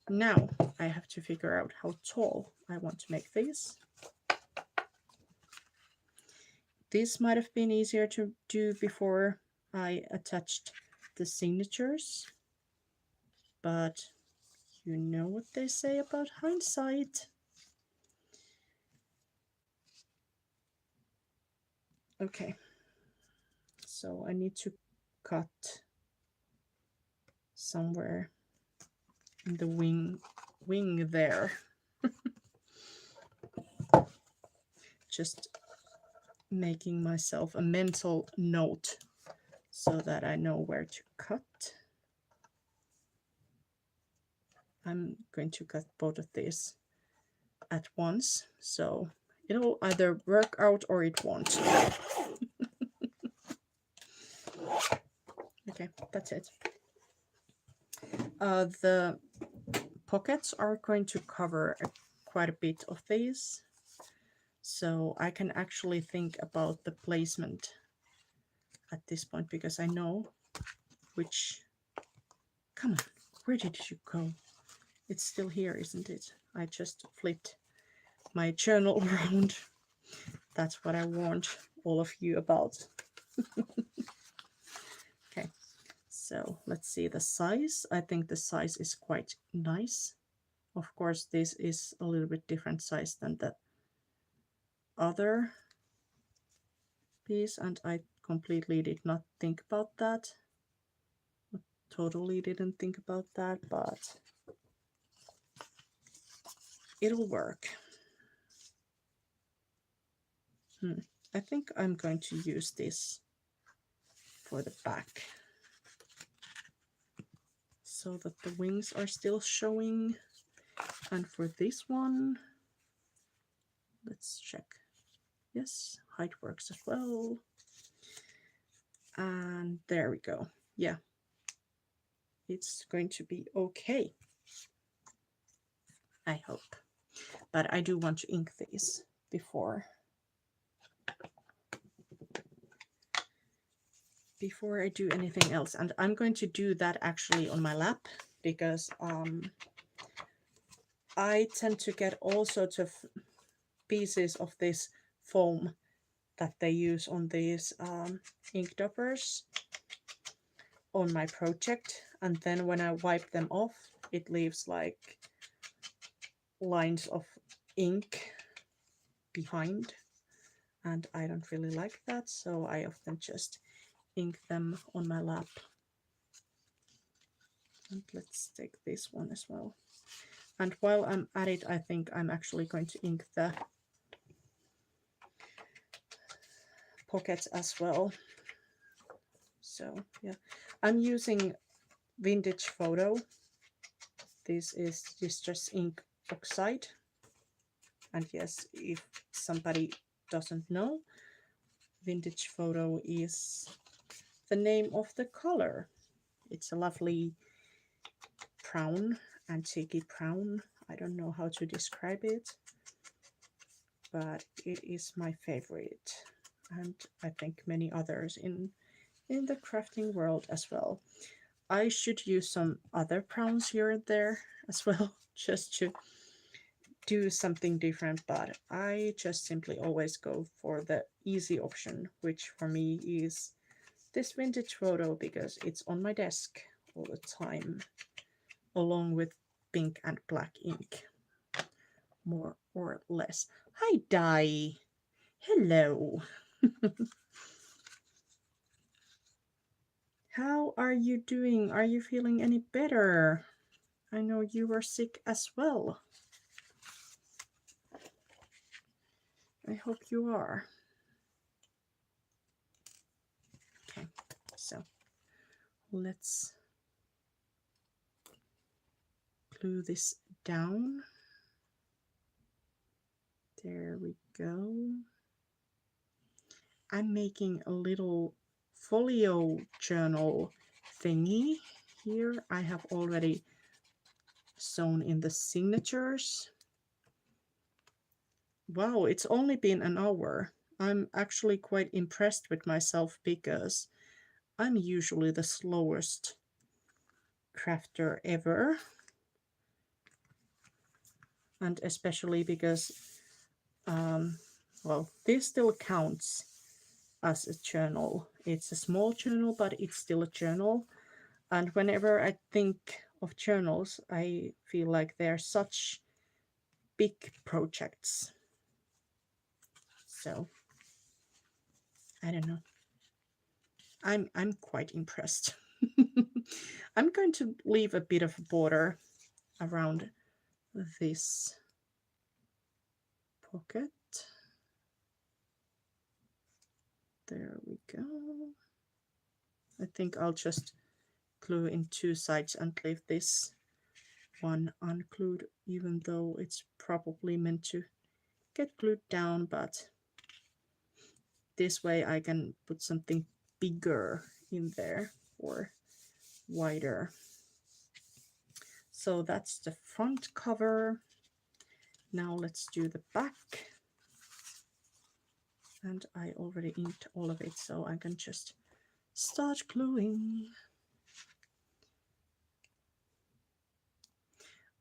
Now I have to figure out how tall I want to make these. This might have been easier to do before I attached the signatures, but you know what they say about hindsight. Okay, so I need to cut somewhere in the wing there. Just making myself a mental note so that I know where to cut. I'm going to cut both of these at once, so it'll either work out or it won't. Okay, that's it. The pockets are going to cover quite a bit of these, so I can actually think about the placement at this point because I know which... Come on, where did you go? It's still here, isn't it? I just flipped my journal around. That's what I warned all of you about. Okay, so let's see the size. I think the size is quite nice. Of course, this is a little bit different size than the other piece, and I completely did not think about that. Totally didn't think about that, but it'll work. I think I'm going to use this for the back so that the wings are still showing. And for this one, let's check. Yes, height works as well. And there we go. Yeah. it's going to be okay. I hope. But I do want to ink these before I do anything else. And I'm going to do that actually on my lap, because I tend to get all sorts of pieces of this foam that they use on these ink toppers on my project, and then when I wipe them off, it leaves like lines of ink behind, and I don't really like that, so I often just ink them on my lap. And let's take this one as well. And while I'm at it, I think I'm actually going to ink the pockets as well. So yeah, I'm using Vintage Photo. This is Distress Ink Oxide. And yes, if somebody doesn't know, Vintage Photo is the name of the color. It's a lovely brown, antique brown. I don't know how to describe it, but it is my favorite, and I think many others in the crafting world as well. I should use some other browns here and there as well, just to do something different, but I just simply always go for the easy option, which for me is this Vintage Photo, because it's on my desk all the time, along with pink and black ink, more or less. Hi, Dai. Hello. How are you doing? Are you feeling any better? I know you were sick as well. I hope you are. Okay, so let's glue this down. There we go. I'm making a little folio journal thingy here. I have already sewn in the signatures. Wow, it's only been an hour. I'm actually quite impressed with myself, because I'm usually the slowest crafter ever. And especially because, well, this still counts as a journal. It's a small journal, but it's still a journal. And whenever I think of journals, I feel like they're such big projects. So I don't know. I'm quite impressed. I'm going to leave a bit of a border around this pocket. There we go. I think I'll just glue in two sides and leave this one unglued, even though it's probably meant to get glued down, but this way I can put something bigger in there, or wider. So that's the front cover. Now let's do the back. And I already inked all of it, so I can just start gluing.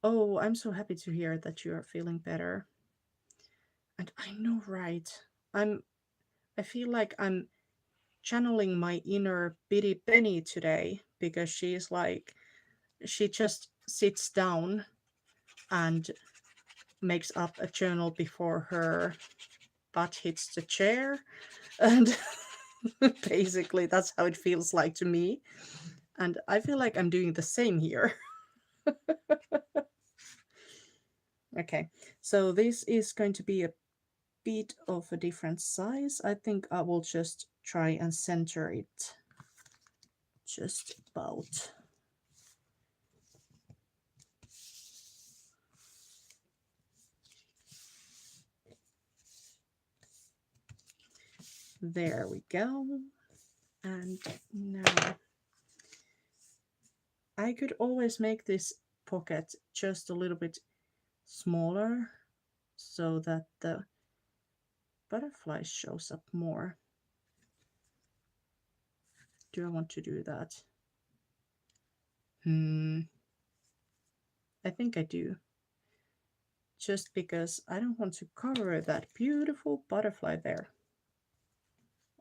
Oh, I'm so happy to hear that you are feeling better. And I know, right? I feel like I'm channeling my inner Biddy Penny today, because she's like, she just sits down and makes up a journal before her butt hits the chair, and basically that's how it feels like to me, and I feel like I'm doing the same here. Okay, so this is going to be a bit of a different size. I think I will just try and center it just about. There we go. And now I could always make this pocket just a little bit smaller so that the butterfly shows up more. Do I want to do that? I think I do. Just because I don't want to cover that beautiful butterfly there.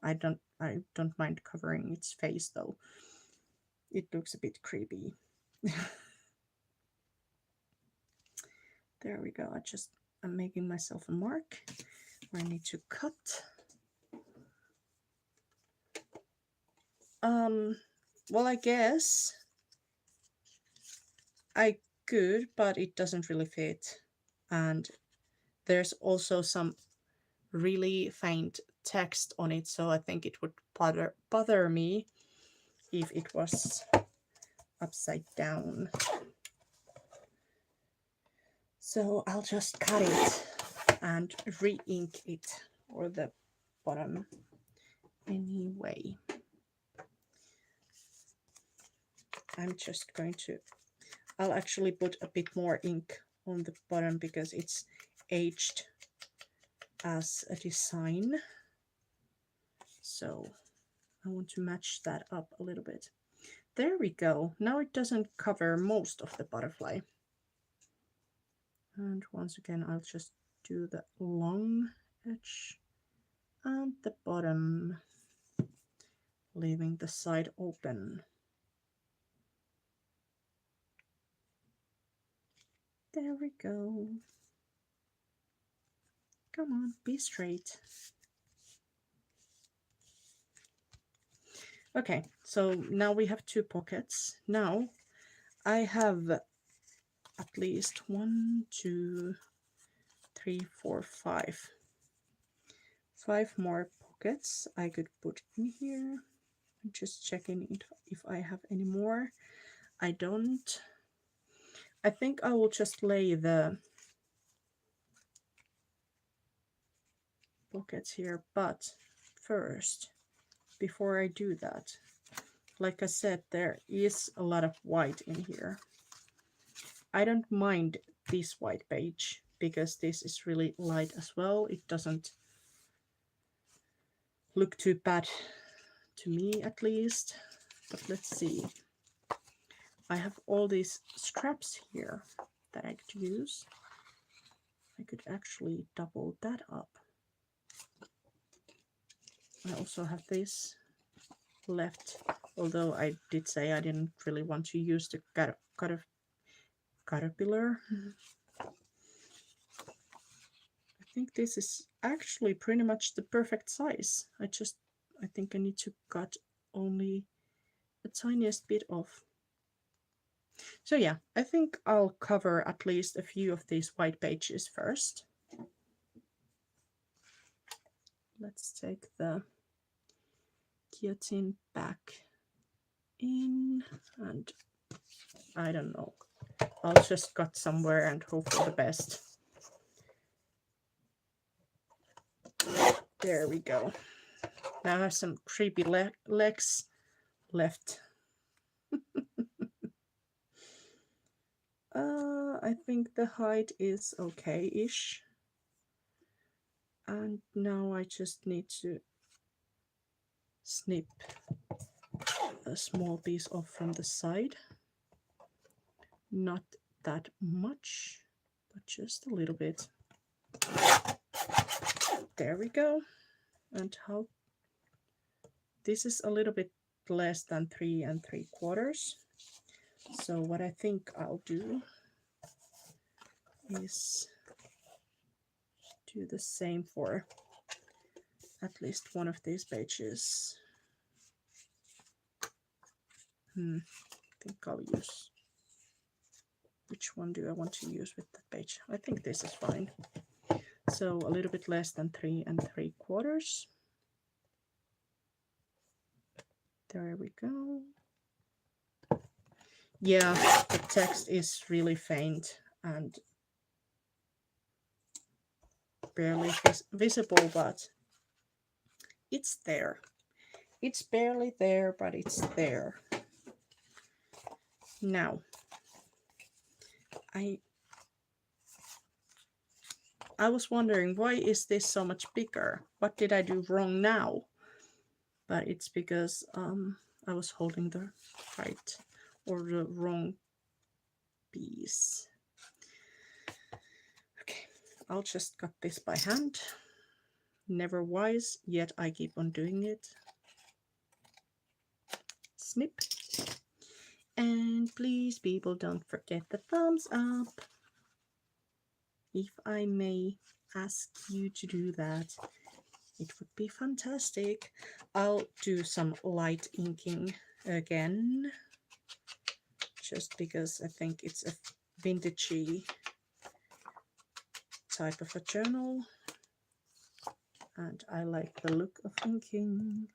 I don't mind covering its face though. It looks a bit creepy. There we go. I'm making myself a mark where I need to cut. Well, I guess I could, but it doesn't really fit. And there's also some really faint text on it, so I think it would bother me if it was upside down. So I'll just cut it and re-ink it or the bottom anyway. I'm just going to, I'll actually put a bit more ink on the bottom because it's aged as a design. So I want to match that up a little bit. There we go. Now it doesn't cover most of the butterfly. And once again, I'll just do the long edge and the bottom, leaving the side open. There we go. Come on, be straight. Okay, so now we have 2 pockets. Now I have at least 1, 2, 3, 4, 5. 5 more pockets I could put in here. I'm just checking if I have any more. I don't. I think I will just lay the pockets here, but first, before I do that, like I said, there is a lot of white in here. I don't mind this white page because this is really light as well. It doesn't look too bad to me, at least. But let's see. I have all these scraps here that I could use. I could actually double that up. I also have this left, although I did say I didn't really want to use the caterpillar. I think this is actually pretty much the perfect size. I think I need to cut only the tiniest bit off. So yeah, I think I'll cover at least a few of these white pages first. Let's take the guillotine back in, and I don't know, I'll just cut somewhere and hope for the best. There we go. Now I have some creepy legs left. I think the height is okay-ish. And now I just need to snip a small piece off from the side. Not that much, but just a little bit. There we go. And how this is a little bit less than 3 3/4. So what I think I'll do is do the same for at least one of these pages. I think I'll use, which one do I want to use with that page? I think this is fine. So a little bit less than 3 3/4. There we go. Yeah, the text is really faint and barely visible, but it's there. It's barely there, but it's there. Now, I was wondering, why is this so much bigger? What did I do wrong now? But it's because I was holding the right or the wrong piece. Okay, I'll just cut this by hand. Never wise, yet I keep on doing it. Snip. And please, people, don't forget the thumbs up. If I may ask you to do that, it would be fantastic. I'll do some light inking again, just because I think it's a vintagey type of a journal, and I like the look of inking.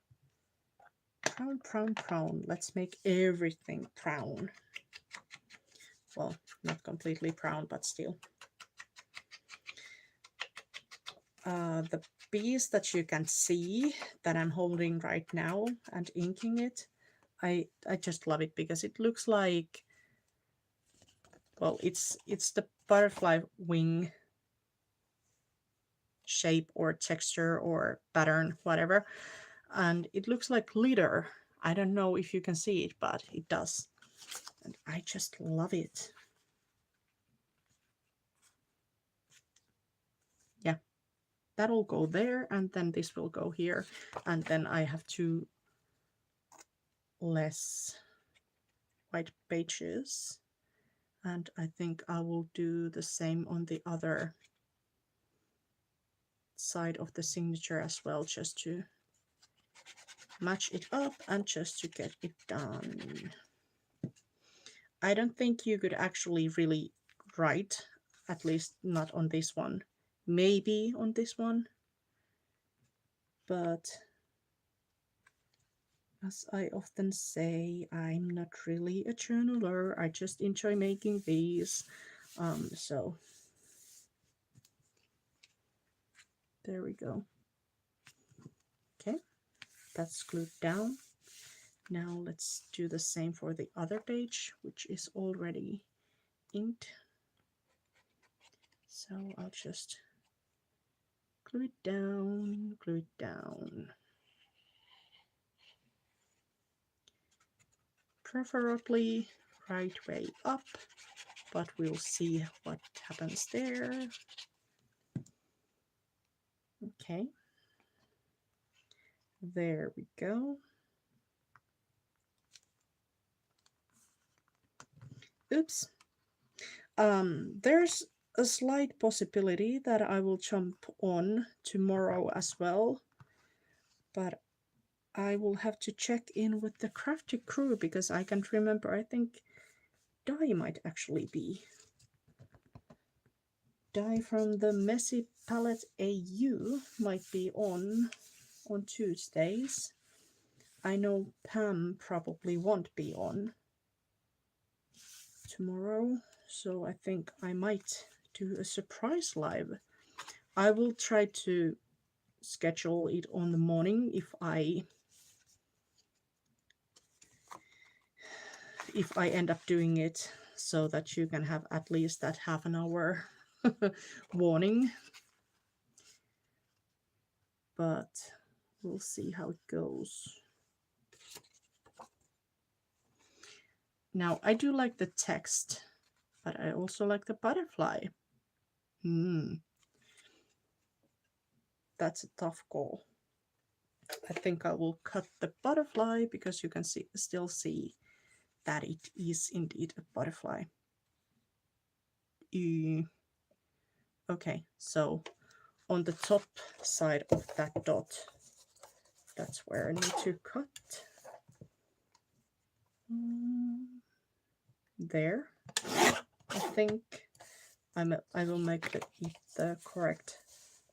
Brown, brown, brown. Let's make everything brown. Well, not completely brown, but still. The piece that you can see that I'm holding right now and inking it, I just love it because it looks like, well, it's the butterfly wing shape or texture or pattern, whatever, and it looks like glitter. I don't know if you can see it, but it does, and I just love it. Yeah, that'll go there, and then this will go here, and then I have two less white pages, and I think I will do the same on the other side of the signature as well, just to match it up and just to get it done. I don't think you could actually really write, at least not on this one, maybe on this one, but as I often say, I'm not really a journaler. I just enjoy making these. So there we go. Okay, that's glued down. Now let's do the same for the other page, which is already inked. So I'll just glue it down, glue it down. Preferably right way up, but we'll see what happens there. Okay, there we go. Oops. There's a slight possibility that I will jump on tomorrow as well, but I will have to check in with the crafty crew because I can't remember. I think Dai might actually be. Dai from the Messy Palette AU might be on Tuesdays. I know Pam probably won't be on tomorrow, so I think I might do a surprise live. I will try to schedule it on the morning if I end up doing it, so that you can have at least that half an hour warning, but we'll see how it goes. Now, I do like the text, but I also like the butterfly. That's a tough call. I think I will cut the butterfly because you can still see that it is indeed a butterfly. Okay, so on the top side of that dot, that's where I need to cut. There. I think I will make the correct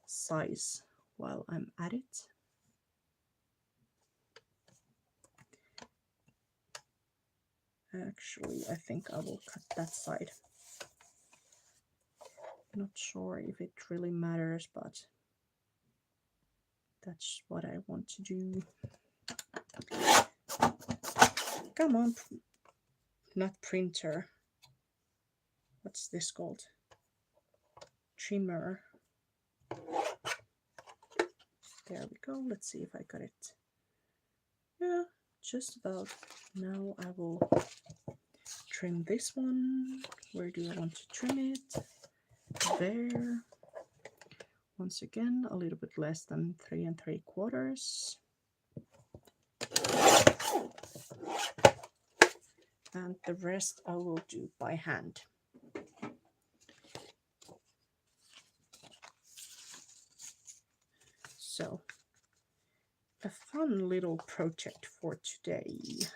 size while I'm at it. Actually, I think I will cut that side. Not sure if it really matters, but that's what I want to do. Come on. not printer. What's this called? Trimmer. There we go. Let's see if I got it. Yeah, just about. Now I will trim this one. Where do I want to trim it? There. Once again, a little bit less than 3 3/4. And the rest I will do by hand. So, a fun little project for today.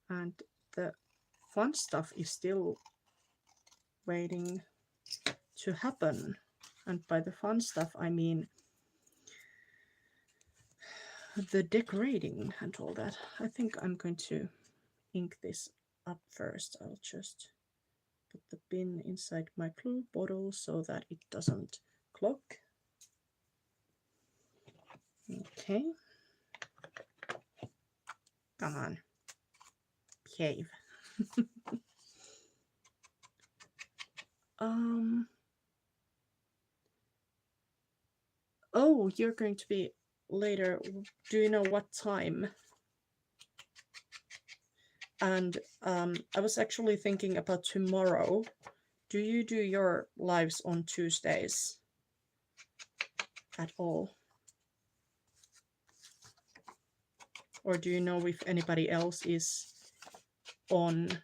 And the fun stuff is still waiting to happen. And by the fun stuff, I mean the decorating and all that. I think I'm going to ink this up first. I'll just put the pin inside my glue bottle so that it doesn't clog. Okay. Come on. Behave. Oh, you're going to be later. Do you know what time? And I was actually thinking about tomorrow. Do you do your lives on Tuesdays at all? Or do you know if anybody else is on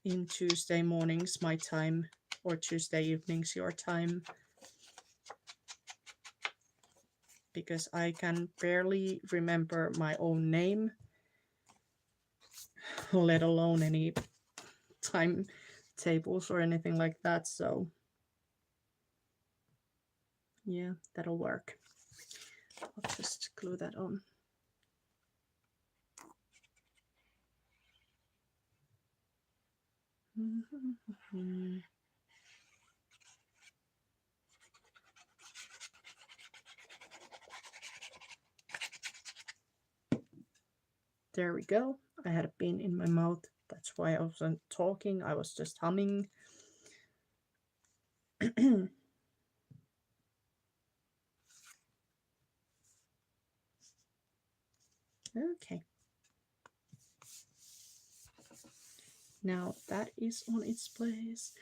in Tuesday mornings, my time, or Tuesday evenings, your time? Because I can barely remember my own name, let alone any timetables or anything like that. So yeah, that'll work. I'll just glue that on. There we go. I had a pin in my mouth. That's why I wasn't talking. I was just humming. Okay. Now that is on its place.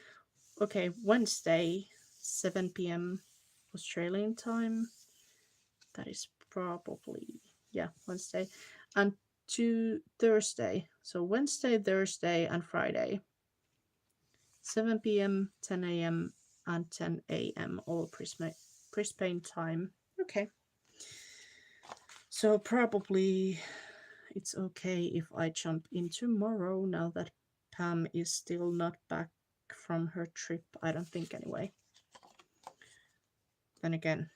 Okay, Wednesday, 7 p.m. Australian time. That is probably, yeah, Wednesday. And to Thursday. So Wednesday, Thursday, and Friday. 7 p.m., 10 a.m., and 10 a.m. all Brisbane time. Okay. So probably it's okay if I jump in tomorrow now that Pam is still not back from her trip. I don't think anyway. Then again,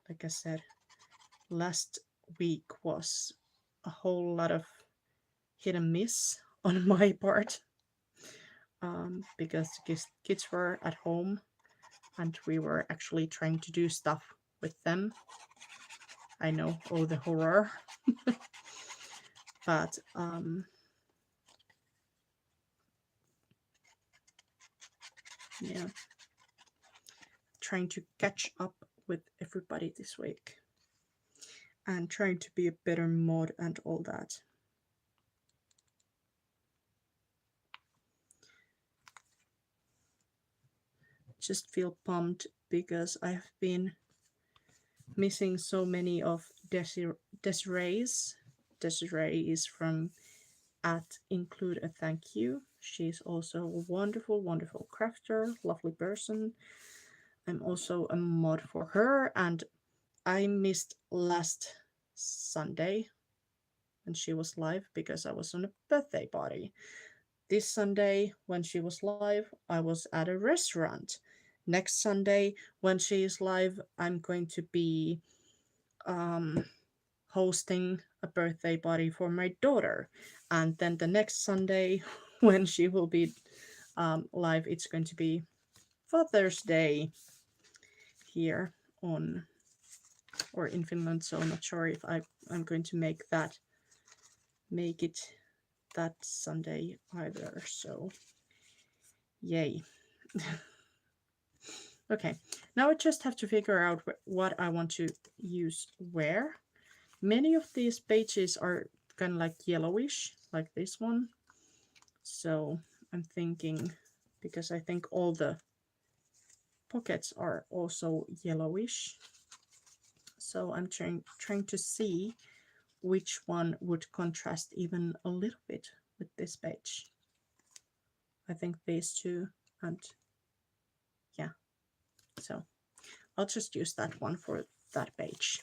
like I said, last week was a whole lot of hit and miss on my part because the kids were at home and we were actually trying to do stuff with them. I know, oh, the horror. But yeah, trying to catch up with everybody this week and trying to be a better mod and all that. Just feel pumped because I have been missing so many of Desiree's. Desiree is from at Include a Thank You. She's also a wonderful, wonderful crafter, lovely person. I'm also a mod for her, and I missed last Sunday when she was live because I was on a birthday party. This Sunday, when she was live, I was at a restaurant. Next Sunday, when she is live, I'm going to be hosting a birthday party for my daughter. And then the next Sunday, when she will be live, it's going to be Father's Day here on or in Finland. So I'm not sure if I'm going to make it that Sunday either, so yay. Okay, now I just have to figure out what I want to use where. Many of these pages are kind of like yellowish, like this one. So I'm thinking, because I think all the pockets are also yellowish. So I'm trying to see which one would contrast even a little bit with this page. I think these two, and yeah, so I'll just use that one for that page.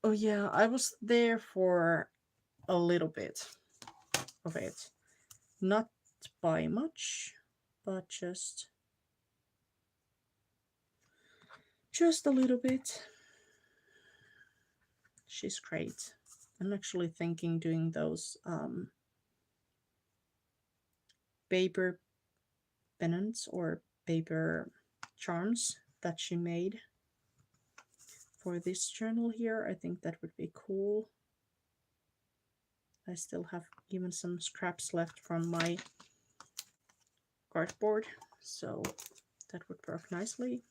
Oh yeah, I was there for a little bit of it. Not by much, but just a little bit. She's great. I'm actually thinking doing those paper pennants or paper charms that she made for this journal here. I think that would be cool. I still have even some scraps left from my cardboard, so that would work nicely.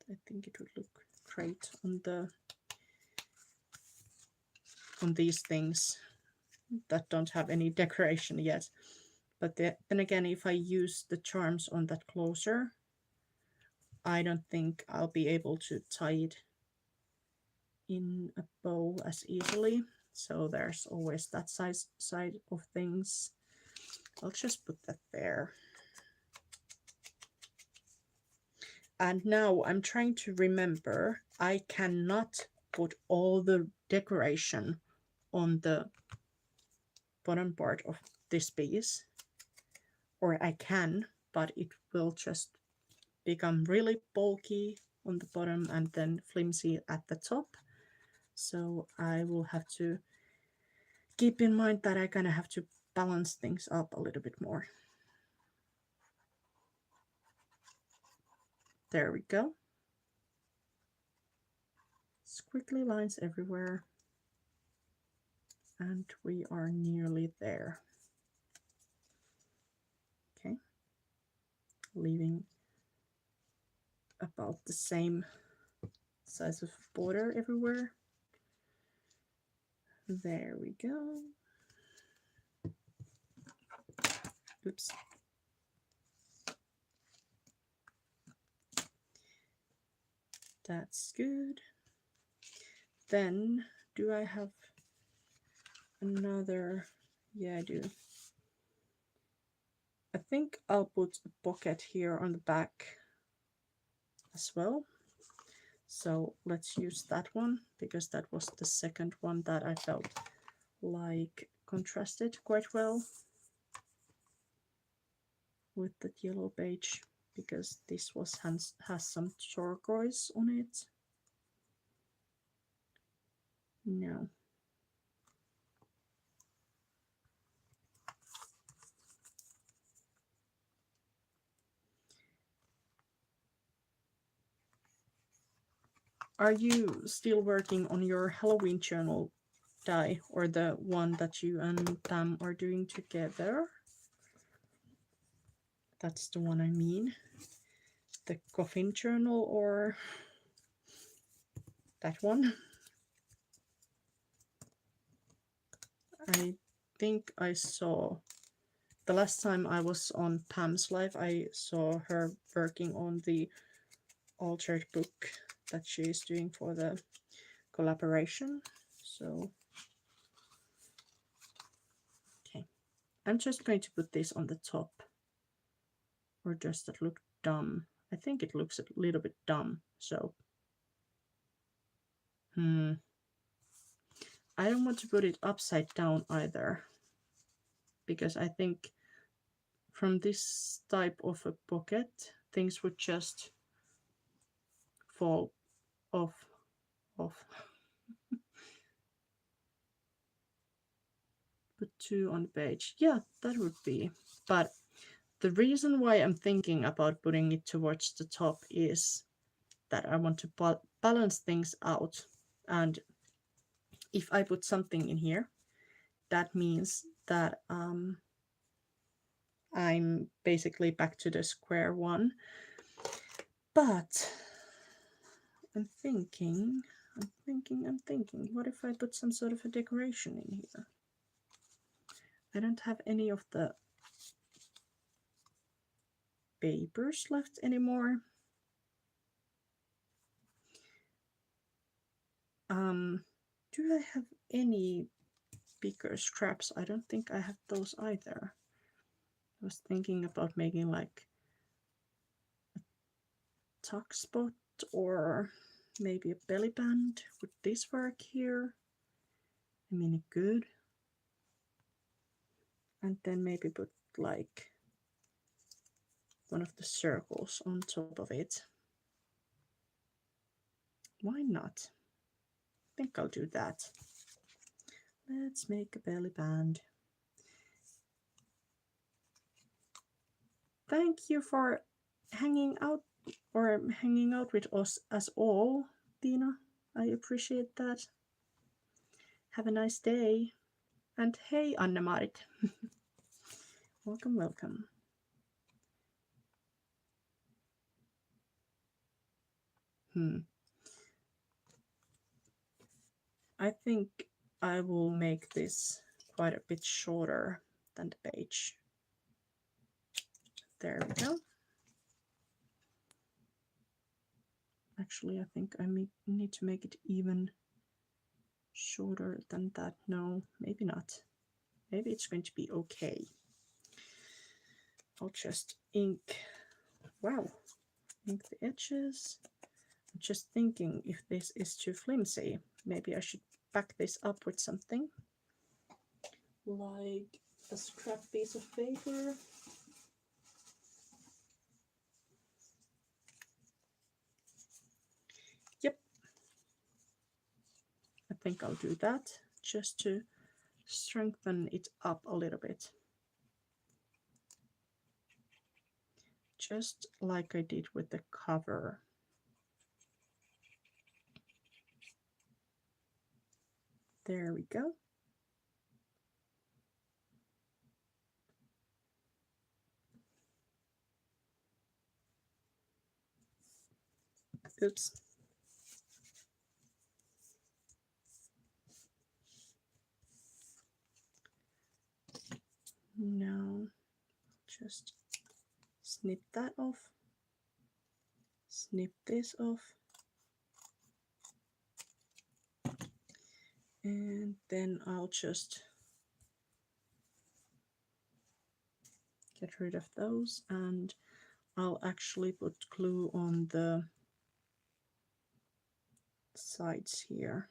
I think it would look great on these things that don't have any decoration yet. But then again, if I use the charms on that closer, I don't think I'll be able to tie it in a bow as easily. So there's always that side of things. I'll just put that there. And now I'm trying to remember, I cannot put all the decoration on the bottom part of this piece. Or I can, but it will just become really bulky on the bottom and then flimsy at the top. So I will have to keep in mind that I'm gonna have to balance things up a little bit more. There we go. Squiggly lines everywhere. And we are nearly there. Okay. Leaving about the same size of border everywhere. There we go. Oops. That's good. Then, do I have another? Yeah, I do. I think I'll put a pocket here on the back as well. So let's use that one, because that was the second one that I felt like contrasted quite well with the yellow page, because this was has some turquoise on it. No. Are you still working on your Halloween journal die, or the one that you and Pam are doing together? That's the one I mean. The coffin journal, or that one? I think I saw, the last time I was on Pam's live, I saw her working on the altered book that she is doing for the collaboration. So, okay. I'm just going to put this on the top. Or does that look dumb? I think it looks a little bit dumb, so. I don't want to put it upside down either, because I think from this type of a pocket, things would just fall off. Put two on the page. Yeah, that would be. But the reason why I'm thinking about putting it towards the top is that I want to balance things out. And if I put something in here, that means that I'm basically back to the square one. But I'm thinking, what if I put some sort of a decoration in here? I don't have any of the papers left anymore. Do I have any bigger scraps? I don't think I have those either. I was thinking about making like a tuck spot or maybe a belly band. Would this work here? I mean, it could. And then maybe put like one of the circles on top of it. Why not? I think I'll do that. Let's make a belly band. Thank you for hanging out with us as all, Dina. I appreciate that. Have a nice day. And hey, Anne-Marit. Welcome, welcome. I think I will make this quite a bit shorter than the page. There we go. Actually, I think I need to make it even shorter than that. No, maybe not. Maybe it's going to be okay. I'll just ink. Wow, ink the edges. I'm just thinking if this is too flimsy, maybe I should back this up with something like a scrap piece of paper. Yep, I think I'll do that just to strengthen it up a little bit. Just like I did with the cover. There we go. Oops. No, just snip that off. Snip this off. And then I'll just get rid of those, and I'll actually put glue on the sides here.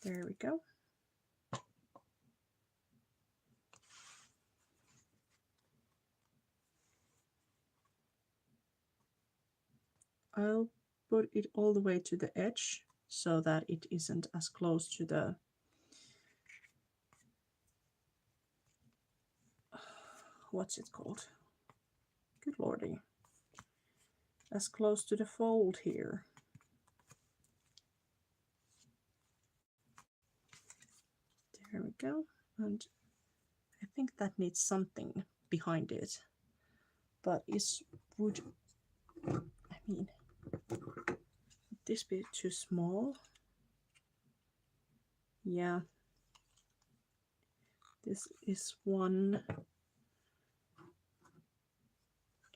There we go. I'll put it all the way to the edge so that it isn't as close to the what's it called? Good lordy. As close to the fold here. There we go. And I think that needs something behind it. But would this be too small? Yeah. This is 1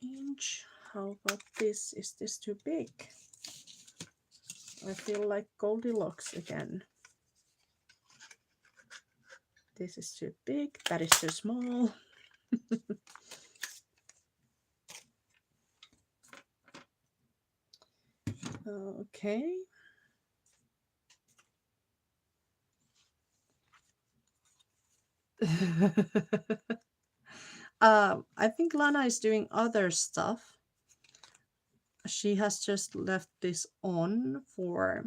inch. How about this? Is this too big? I feel like Goldilocks again. This is too big. That is too small. Okay. I think Lana is doing other stuff. She has just left this on for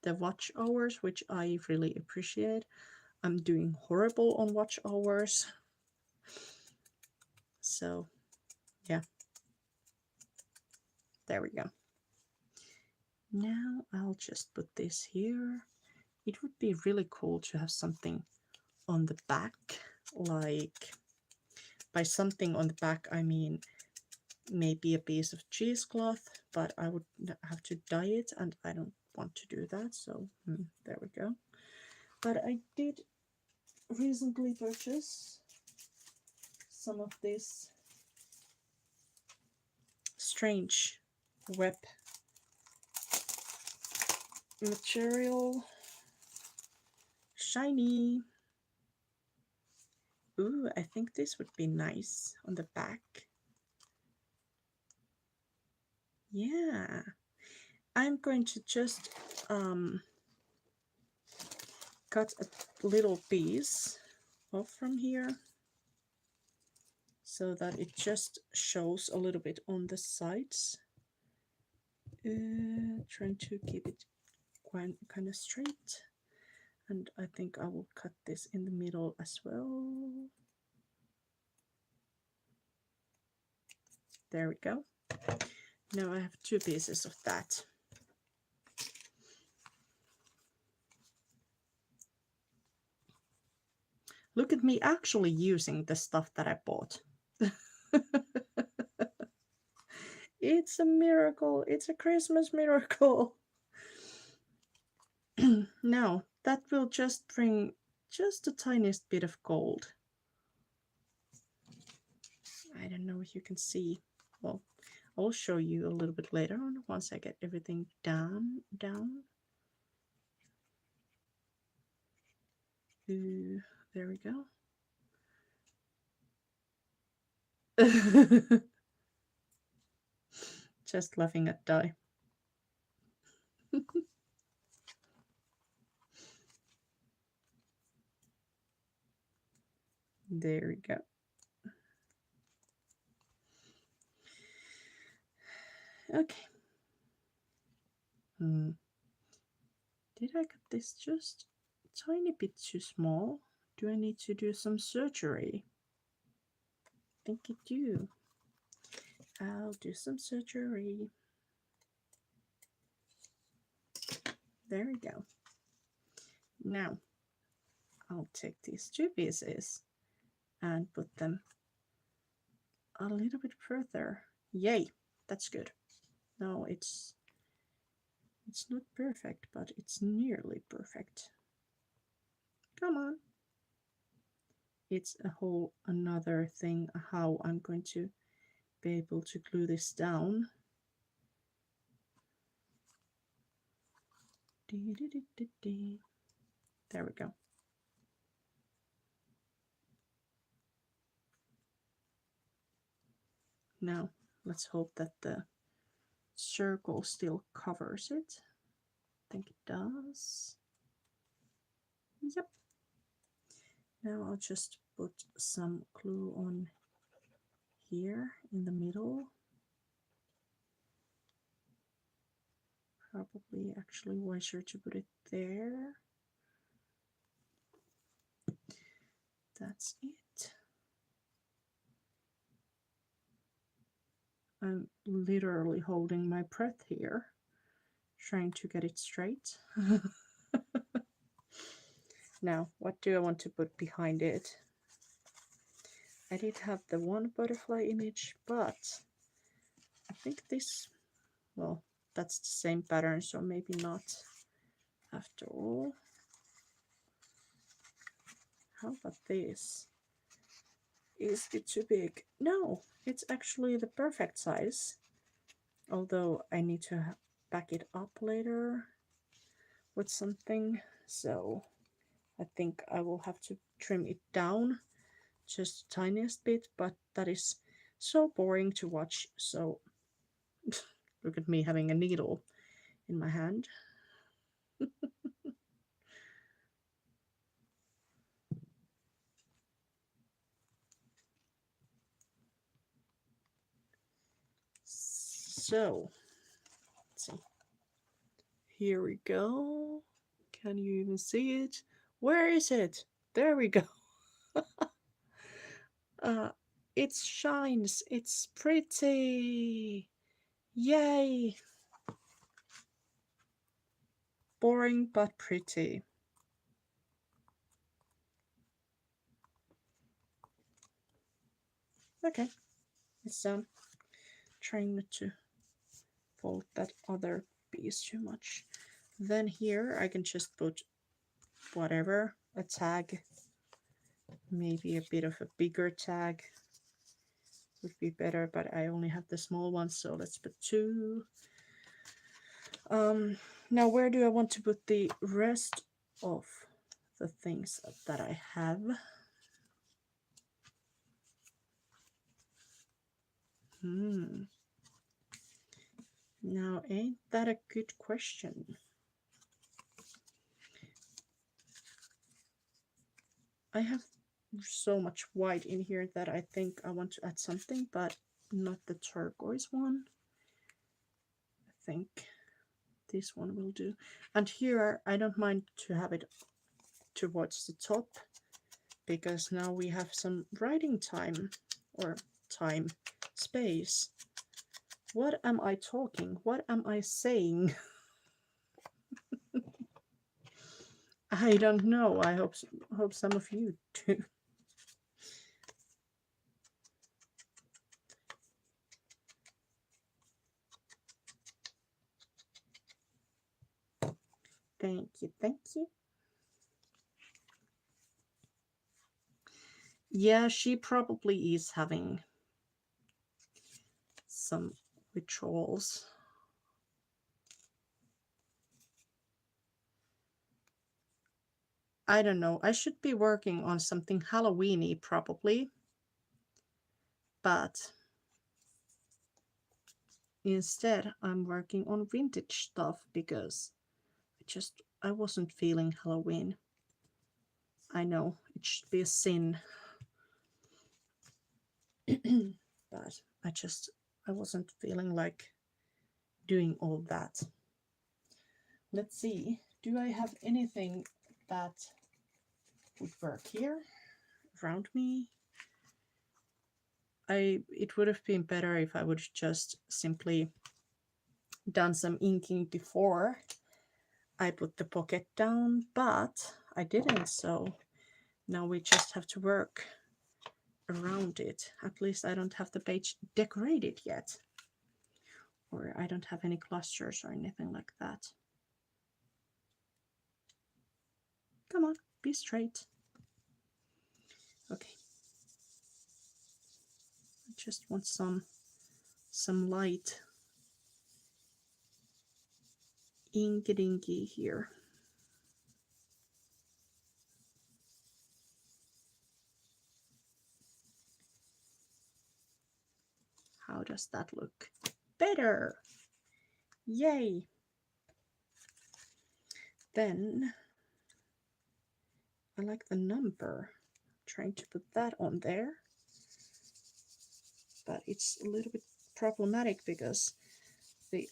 the watch hours, which I really appreciate. I'm doing horrible on watch hours. So, Yeah. There we go. Now I'll just put this here. It would be really cool to have something on the back, like, by something on the back I mean maybe a piece of cheesecloth, but I would have to dye it and I don't want to do that, so there we go. But I did recently purchase some of this strange web material. Shiny. Ooh, I think this would be nice on the back. Yeah. I'm going to just cut a little piece off from here so that it just shows a little bit on the sides. Trying to keep it kind of straight. And I think I will cut this in the middle as well. There we go. Now I have 2 pieces of that. Look at me actually using the stuff that I bought. It's a miracle. It's a Christmas miracle. Now, that will just bring just the tiniest bit of gold. I don't know if you can see. Well, I'll show you a little bit later on once I get everything down. There we go. Just laughing at dye. There we go. Okay. Did I cut this just a tiny bit too small? Do I need to do some surgery? I think I do. I'll do some surgery. There we go. Now, I'll take these 2 pieces and put them a little bit further. Yay, that's good. No, it's not perfect, but it's nearly perfect. Come on. It's a whole another thing how I'm going to be able to glue this down. There we go. Now, let's hope that the circle still covers it. I think it does. Yep. Now I'll just put some glue on here in the middle. Probably actually wiser to put it there. That's it. I'm literally holding my breath here, trying to get it straight. Now, what do I want to put behind it? I did have the one butterfly image, but I think this, well, that's the same pattern, so maybe not after all. How about this? Is it too big? No, it's actually the perfect size. Although I need to back it up later with something, so I think I will have to trim it down just the tiniest bit, but that is so boring to watch, so look at me having a needle in my hand. So, let's see. Here we go. Can you even see it? Where is it? There we go. uh, it shines. It's pretty. Yay. Boring but pretty. Okay, it's done. Trying not to fold that other piece too much. Then here I can just put whatever, a tag, maybe a bit of a bigger tag would be better, but I only have the small one, so let's put 2. Now where do I want to put the rest of the things that I have? Now ain't that a good question? I have so much white in here that I think I want to add something, but not the turquoise one. I think this one will do. And here I don't mind to have it towards the top, because now we have some writing time, or time, space. What am I talking? What am I saying? I don't know. I hope some of you do. Thank you, thank you. Yeah, she probably is having some withdrawals. I don't know. I should be working on something Halloween-y probably, but instead I'm working on vintage stuff because I wasn't feeling Halloween. I know it should be a sin, but I wasn't feeling like doing all that. Let's see, do I have anything that would work here around me? It would have been better if I would just simply done some inking before I put the pocket down, but I didn't, so now we just have to work around it. At least I don't have the page decorated yet, or I don't have any clusters or anything like that. Come on, be straight. Okay. I just want some light inky dinky here. How does that look? Better! Yay! Then I like the number. I'm trying to put that on there, but it's a little bit problematic because the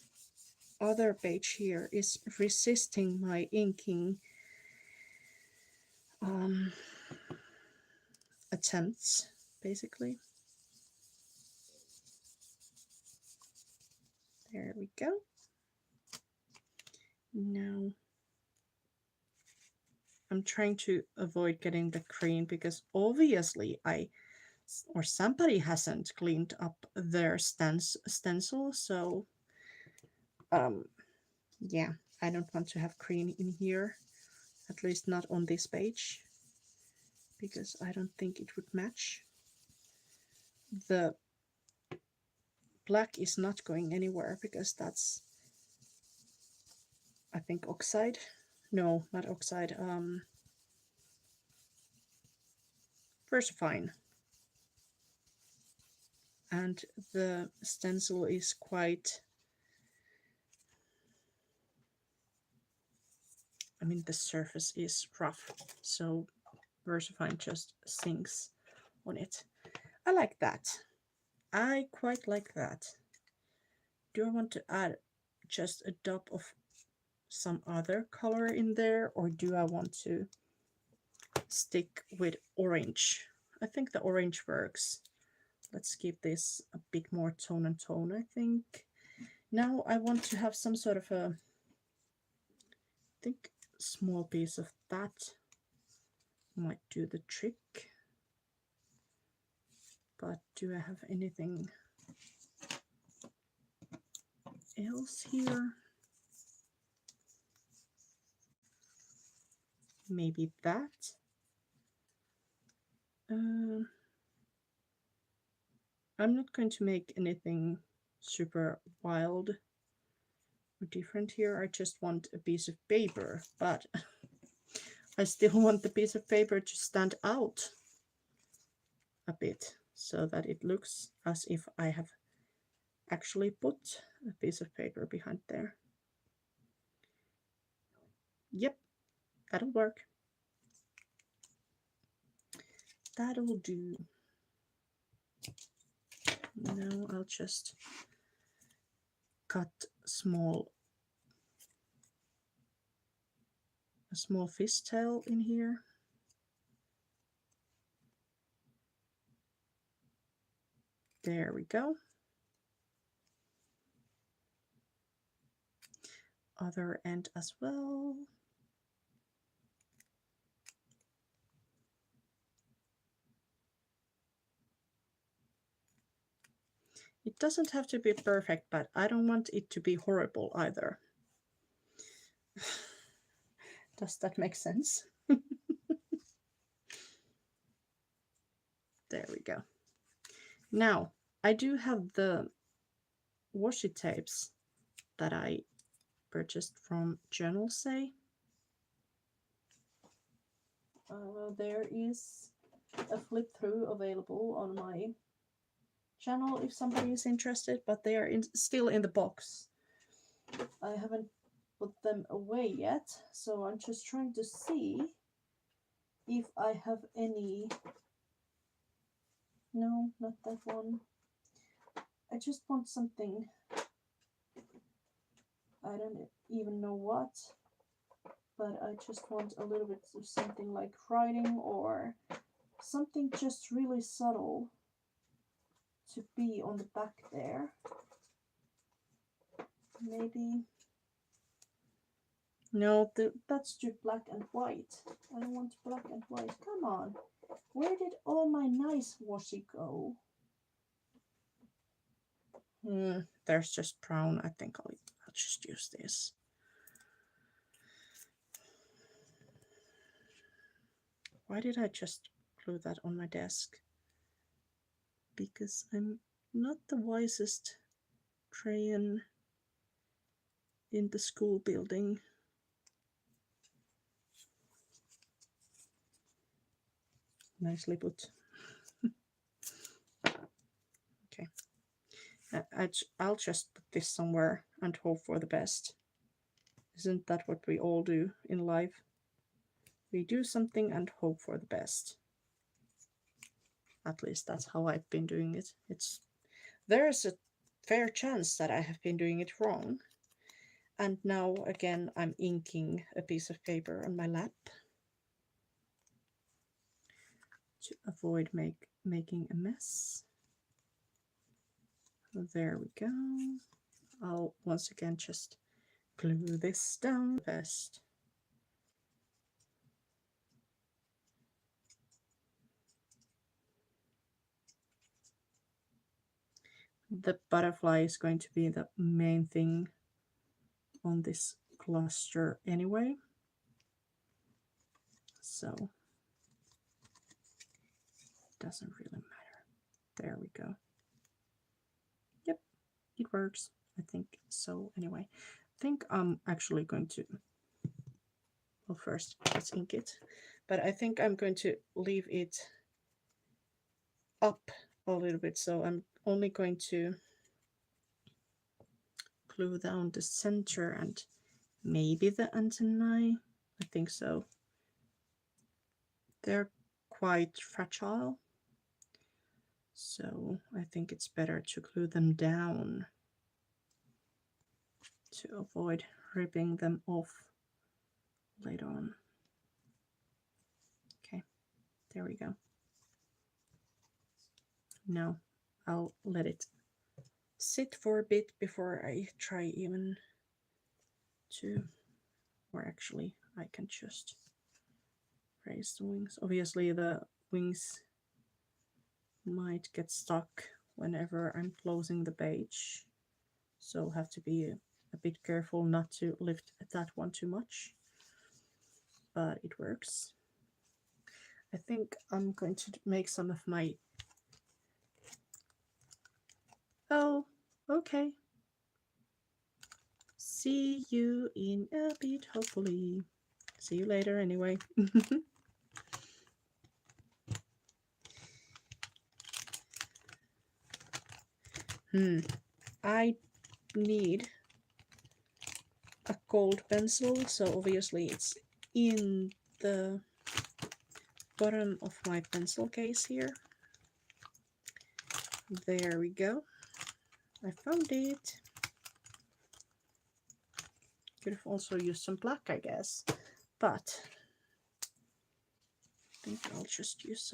other page here is resisting my inking attempts, basically. There we go. Now I'm trying to avoid getting the cream because obviously somebody hasn't cleaned up their stencil, so yeah, I don't want to have cream in here, at least not on this page, because I don't think it would match. The black is not going anywhere because that's, I think, oxide. No, not oxide. Versafine. And the stencil is quite, I mean, the surface is rough, so Versafine just sinks on it. I like that. I quite like that. Do I want to add just a dot of some other color in there, or do I want to stick with orange? I think the orange works Let's keep this a bit more tone and tone, I think. Now I want to have some sort of a, I think, small piece of that might do the trick. But do I have anything else here? Maybe that. I'm not going to make anything super wild or different here. I just want a piece of paper, but I still want the piece of paper to stand out a bit so that it looks as if I have actually put a piece of paper behind there. Yep, that'll work. That'll do. Now I'll just cut a small fishtail in here. There we go. Other end as well. It doesn't have to be perfect, but I don't want it to be horrible either. Does that make sense? There we go. Now, I do have the washi tapes that I purchased from Journal Say. There is a flip through available on my channel if somebody is interested, but they are still in the box. I haven't put them away yet, so I'm just trying to see if I have any. No, not that one. I just want something, I don't even know what, but I just want a little bit of something like writing or something just really subtle to be on the back there. Maybe. No, that's too black and white. I don't want black and white. Come on. Where did all my nice washi go? There's just brown. I think I'll just use this. Why did I just glue that on my desk? Because I'm not the wisest crayon in the school building. Nicely put. Okay. I'll just put this somewhere and hope for the best. Isn't that what we all do in life? We do something and hope for the best. At least that's how I've been doing it. There's a fair chance that I have been doing it wrong. And now again I'm inking a piece of paper on my lap to avoid making a mess. There we go. I'll once again just glue this down best. The butterfly is going to be the main thing on this cluster anyway. So it doesn't really matter. There we go. Yep, it works. I think so anyway. I think I'm actually going to, well, first let's ink it, but I think I'm going to leave it up a little bit, so I'm only going to glue down the center and maybe the antennae. I think so. They're quite fragile, so I think it's better to glue them down to avoid ripping them off later on. Okay, there we go. Now I'll let it sit for a bit before I try even to, or actually I can just raise the wings. Obviously the wings might get stuck whenever I'm closing the page, so have to be a bit careful not to lift that one too much, but it works. I think I'm going to make some of my... Oh, okay. See you in a bit, hopefully. See you later anyway. I need a gold pencil, so obviously it's in the bottom of my pencil case here. There we go. I found it. Could have also used some black, I guess, but I think I'll just use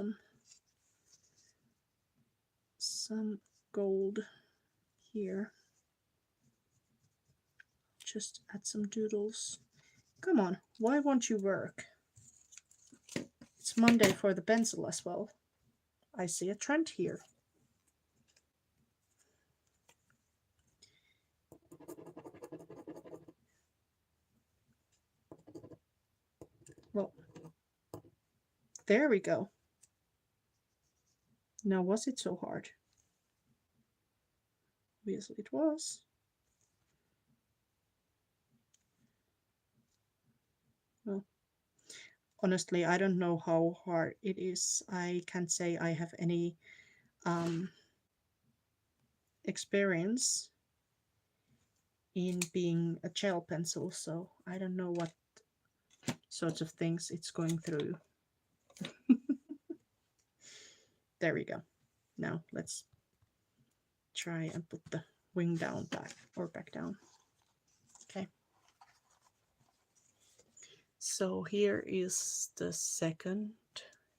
some gold here. Just add some doodles. Come on, why won't you work? It's Monday for the pencil as well. I see a trend here. Well, there we go. Now, was it so hard? Obviously it was. Well, honestly, I don't know how hard it is. I can't say I have any experience in being a gel pencil, so I don't know what sorts of things it's going through. There we go. Now let's try and put the wing down back down. Okay. So here is the second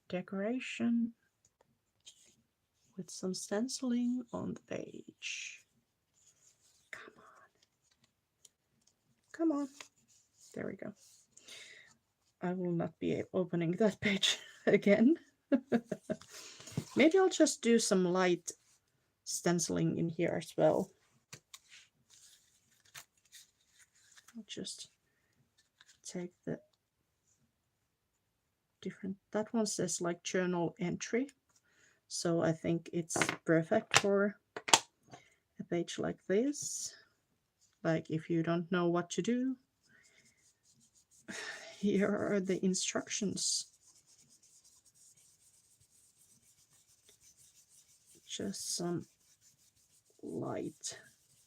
decoration with some stenciling on the page. Come on. Come on. There we go. I will not be opening that page again. Maybe I'll just do some light stenciling in here as well. I'll just take the different... That one says like journal entry, so I think it's perfect for a page like this. Like if you don't know what to do, here are the instructions. Just some light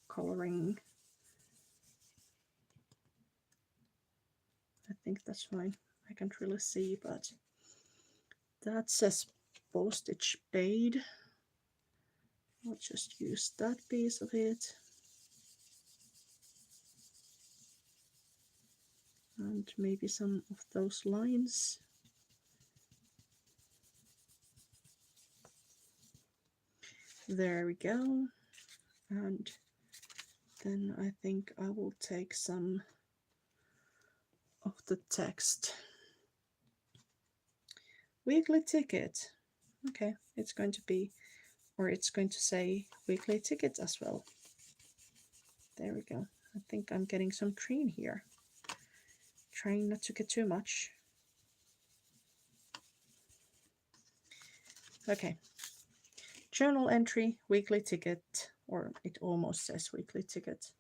coloring. I think that's fine. I can't really see, but that says postage paid. I'll just use that piece of it. And maybe some of those lines. There we go. And then I think I will take some of the text. Weekly ticket. Okay, it's going to be, or it's going to say weekly ticket as well. There we go. I think I'm getting some green here. Trying not to get too much. Okay. Journal entry, weekly ticket, or it almost says weekly ticket.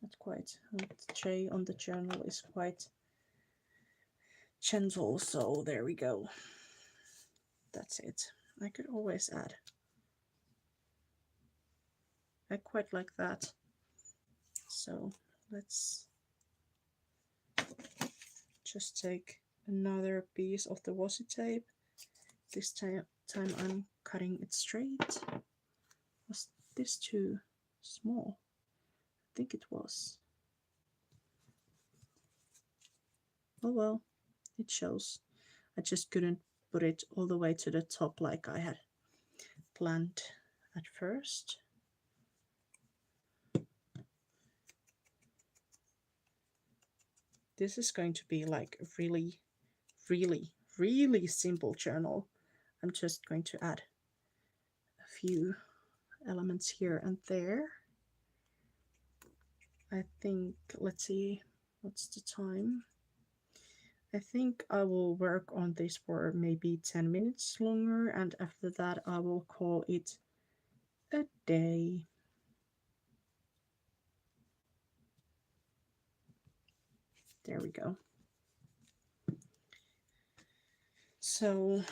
Not quite. The J on the journal is quite gentle, so there we go. That's it. I could always add. I quite like that. So let's just take another piece of the washi tape. This time I'm cutting it straight. Was this too small? I think it was. Oh well, it shows. I just couldn't put it all the way to the top like I had planned at first. This is going to be like a really, really, really simple journal. I'm just going to add a few elements here and there. I think, let's see, what's the time? I think I will work on this for maybe 10 minutes longer, and after that I will call it a day. There we go. So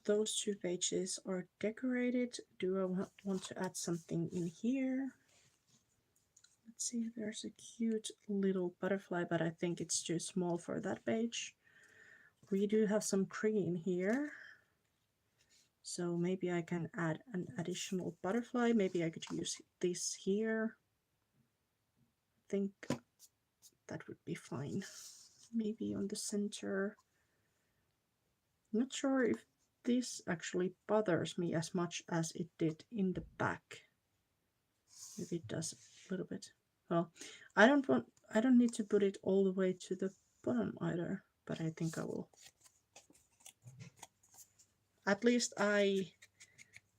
those 2 pages are decorated. Do I want to add something in here? Let's see, there's a cute little butterfly, but I think it's too small for that page. We do have some green here. So maybe I can add an additional butterfly. Maybe I could use this here. I think that would be fine. Maybe on the center. Not sure if this actually bothers me as much as it did in the back. Maybe it does a little bit. Well, I don't need to put it all the way to the bottom either, but I think I will. At least I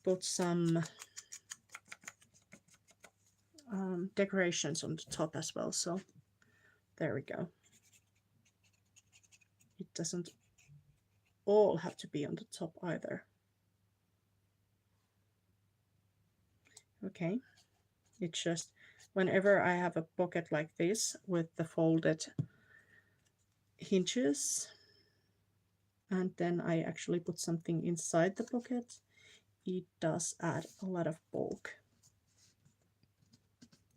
put some decorations on the top as well, so there we go. It doesn't all have to be on the top either. Okay, it's just whenever I have a pocket like this with the folded hinges, and then I actually put something inside the pocket, it does add a lot of bulk.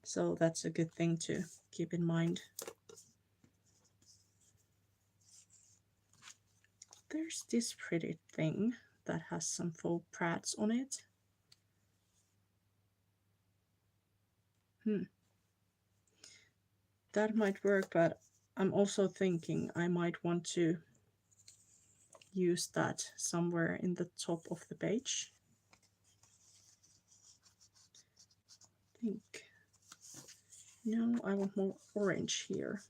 So that's a good thing to keep in mind. There's this pretty thing that has some faux prads on it. That might work, but I'm also thinking I might want to use that somewhere in the top of the page. I think, no, I want more orange here.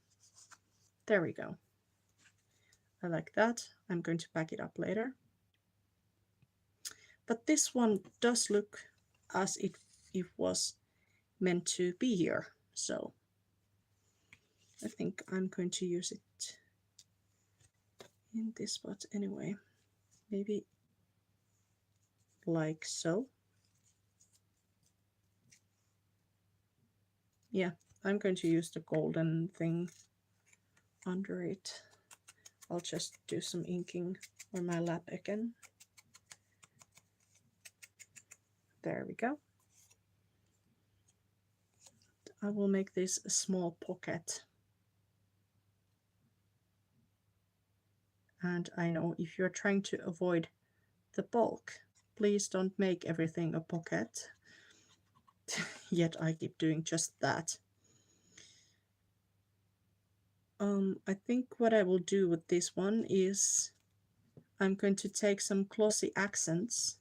There we go. I like that. I'm going to back it up later. But this one does look as if it was meant to be here. So I think I'm going to use it in this spot anyway. Maybe like so. Yeah, I'm going to use the golden thing under it. I'll just do some inking on my lap again. There we go. I will make this a small pocket. And I know if you're trying to avoid the bulk, please don't make everything a pocket. Yet I keep doing just that. I think what I will do with this one is I'm going to take some glossy accents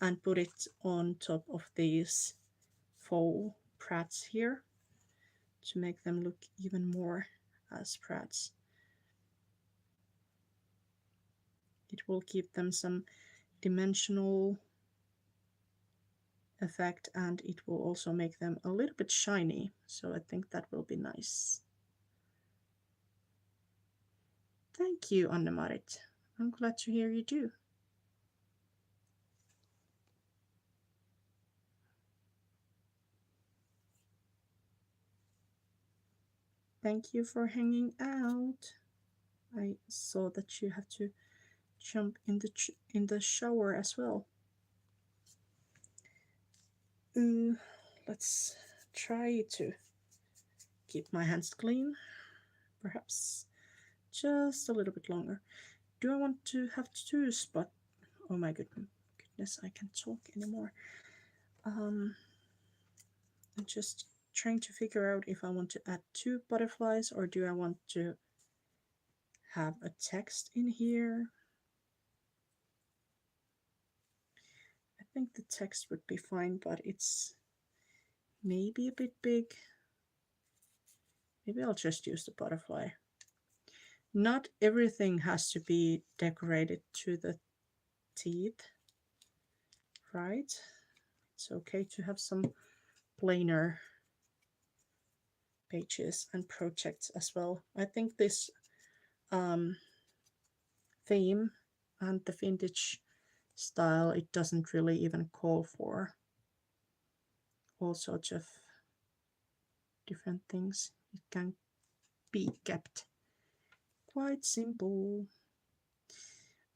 and put it on top of these faux prads here to make them look even more as prads. It will give them some dimensional effect, and it will also make them a little bit shiny, so I think that will be nice. Thank you, Anne-Marit. I'm glad to hear you do. Thank you for hanging out. I saw that you have to jump in the shower as well. Let's try to keep my hands clean, perhaps just a little bit longer. Do I want to have 2 spots? Oh my goodness, I can't talk anymore. I'm just trying to figure out if I want to add 2 butterflies or do I want to have a text in here. I think the text would be fine, but it's maybe a bit big. Maybe I'll just use the butterfly. Not everything has to be decorated to the teeth, right? It's okay to have some plainer pages and projects as well. I think this theme and the vintage style, it doesn't really even call for all sorts of different things. It can be kept quite simple.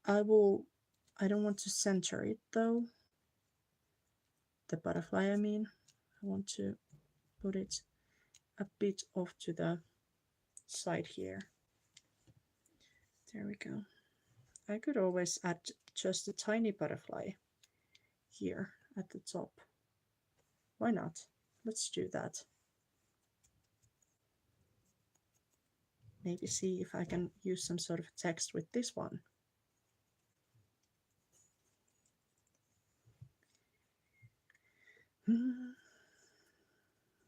I don't want to center it though. The butterfly, I mean. I want to put it a bit off to the side here. There we go. I could always add just a tiny butterfly here at the top. Why not? Let's do that. Maybe see if I can use some sort of text with this one.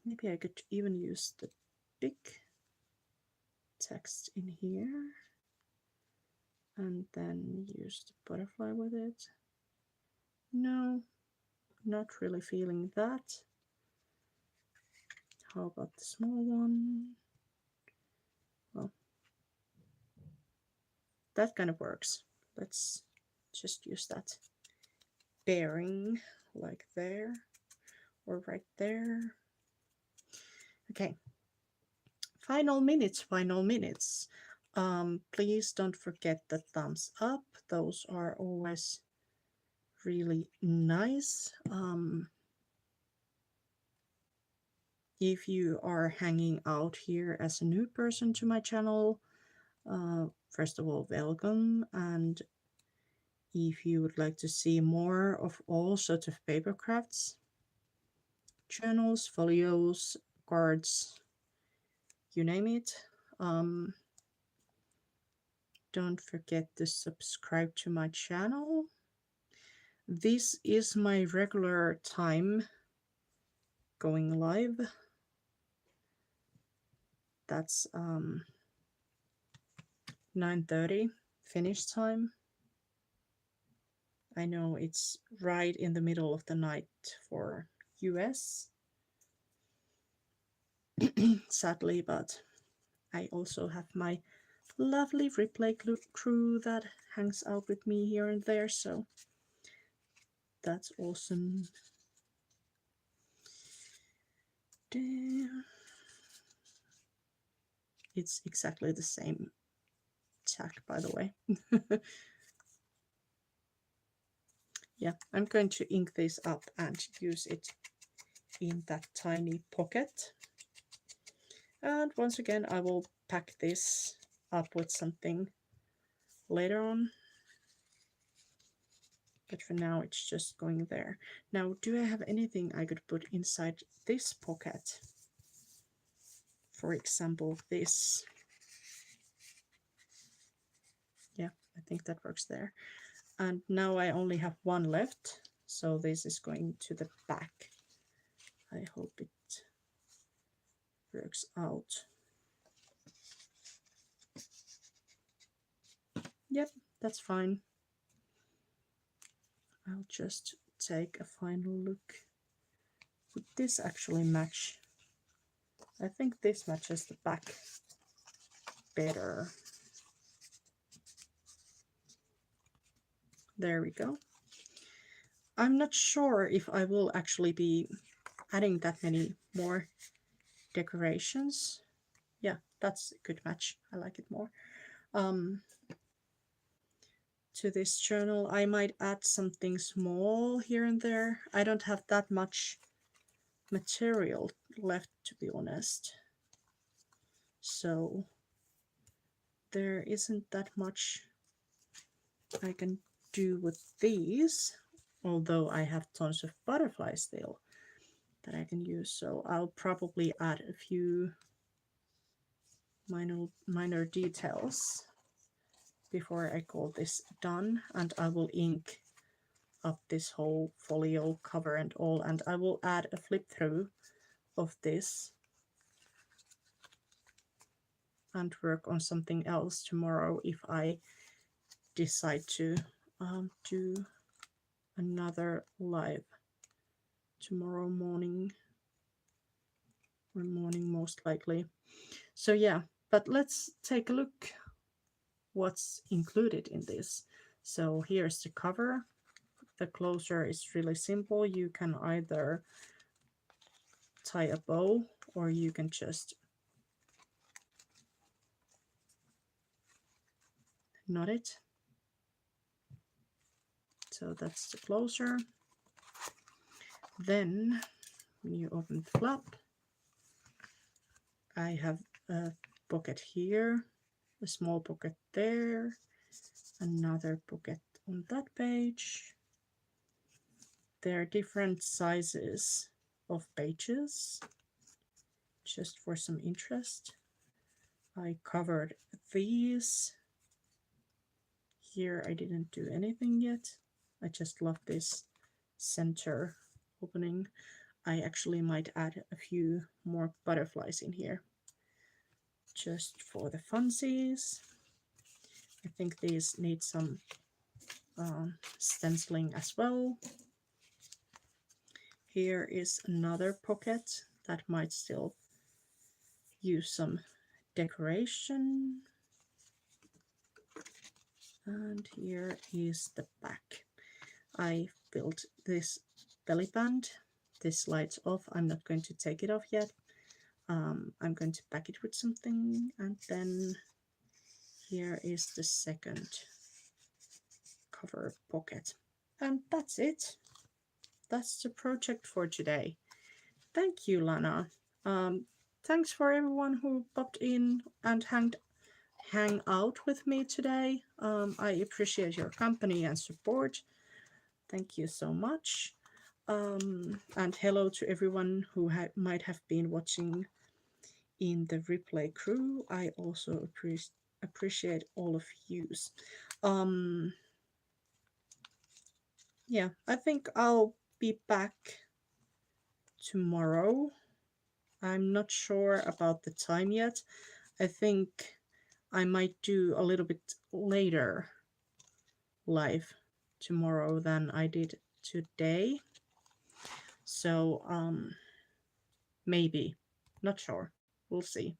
Maybe I could even use the big text in here and then use the butterfly with it. No, not really feeling that. How about the small one? Well, that kind of works. Let's just use that bearing like there or right there. Okay, final minutes. Please don't forget the thumbs up. Those are always really nice. If you are hanging out here as a new person to my channel, first of all, welcome. And if you would like to see more of all sorts of paper crafts, journals, folios, cards, you name it, don't forget to subscribe to my channel. This is my regular time going live. That's 9:30 Finnish time. I know it's right in the middle of the night for US, sadly, but I also have my lovely replay crew that hangs out with me here and there, so that's awesome. It's exactly the same tack, by the way. Yeah, I'm going to ink this up and use it in that tiny pocket. And once again, I will pack this up with something later on. But for now, it's just going there. Now, do I have anything I could put inside this pocket? For example, this. Yeah, I think that works there. And now I only have one left, so this is going to the back. I hope it works out. Yep, that's fine. I'll just take a final look. Would this actually match? I think this matches the back better. There we go. I'm not sure if I will actually be adding that many more decorations. Yeah, that's a good match. I like it more. To this journal, I might add something small here and there. I don't have that much material left, to be honest. So there isn't that much I can do with these, although I have tons of butterflies still that I can use. So I'll probably add a few minor details before I call this done, and I will ink up this whole folio cover and all, and I will add a flip through of this and work on something else tomorrow if I decide to do another live tomorrow morning, or morning most likely. So yeah, but let's take a look what's included in this. So here's the cover. The closure is really simple. You can either tie a bow or you can just knot it. So that's the closure. Then when you open the flap, I have a pocket here, a small pocket there, another pocket on that page. There are different sizes of pages, just for some interest. I covered these. Here I didn't do anything yet. I just love this center opening. I actually might add a few more butterflies in here, just for the funsies. I think these need some stenciling as well. Here is another pocket that might still use some decoration. And here is the back. I built this belly band. This slides off. I'm not going to take it off yet. I'm going to pack it with something, and then here is the second cover pocket. And that's it. That's the project for today. Thank you, Lana. Thanks for everyone who popped in and hang out with me today. I appreciate your company and support. Thank you so much. And hello to everyone who might have been watching in the replay crew. I also appreciate all of yous. Yeah, I think I'll be back tomorrow. I'm not sure about the time yet. I think I might do a little bit later live tomorrow than I did today. So maybe, not sure. We'll see.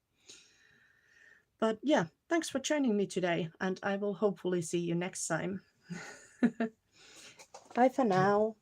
But yeah, thanks for joining me today, and I will hopefully see you next time. Bye for now.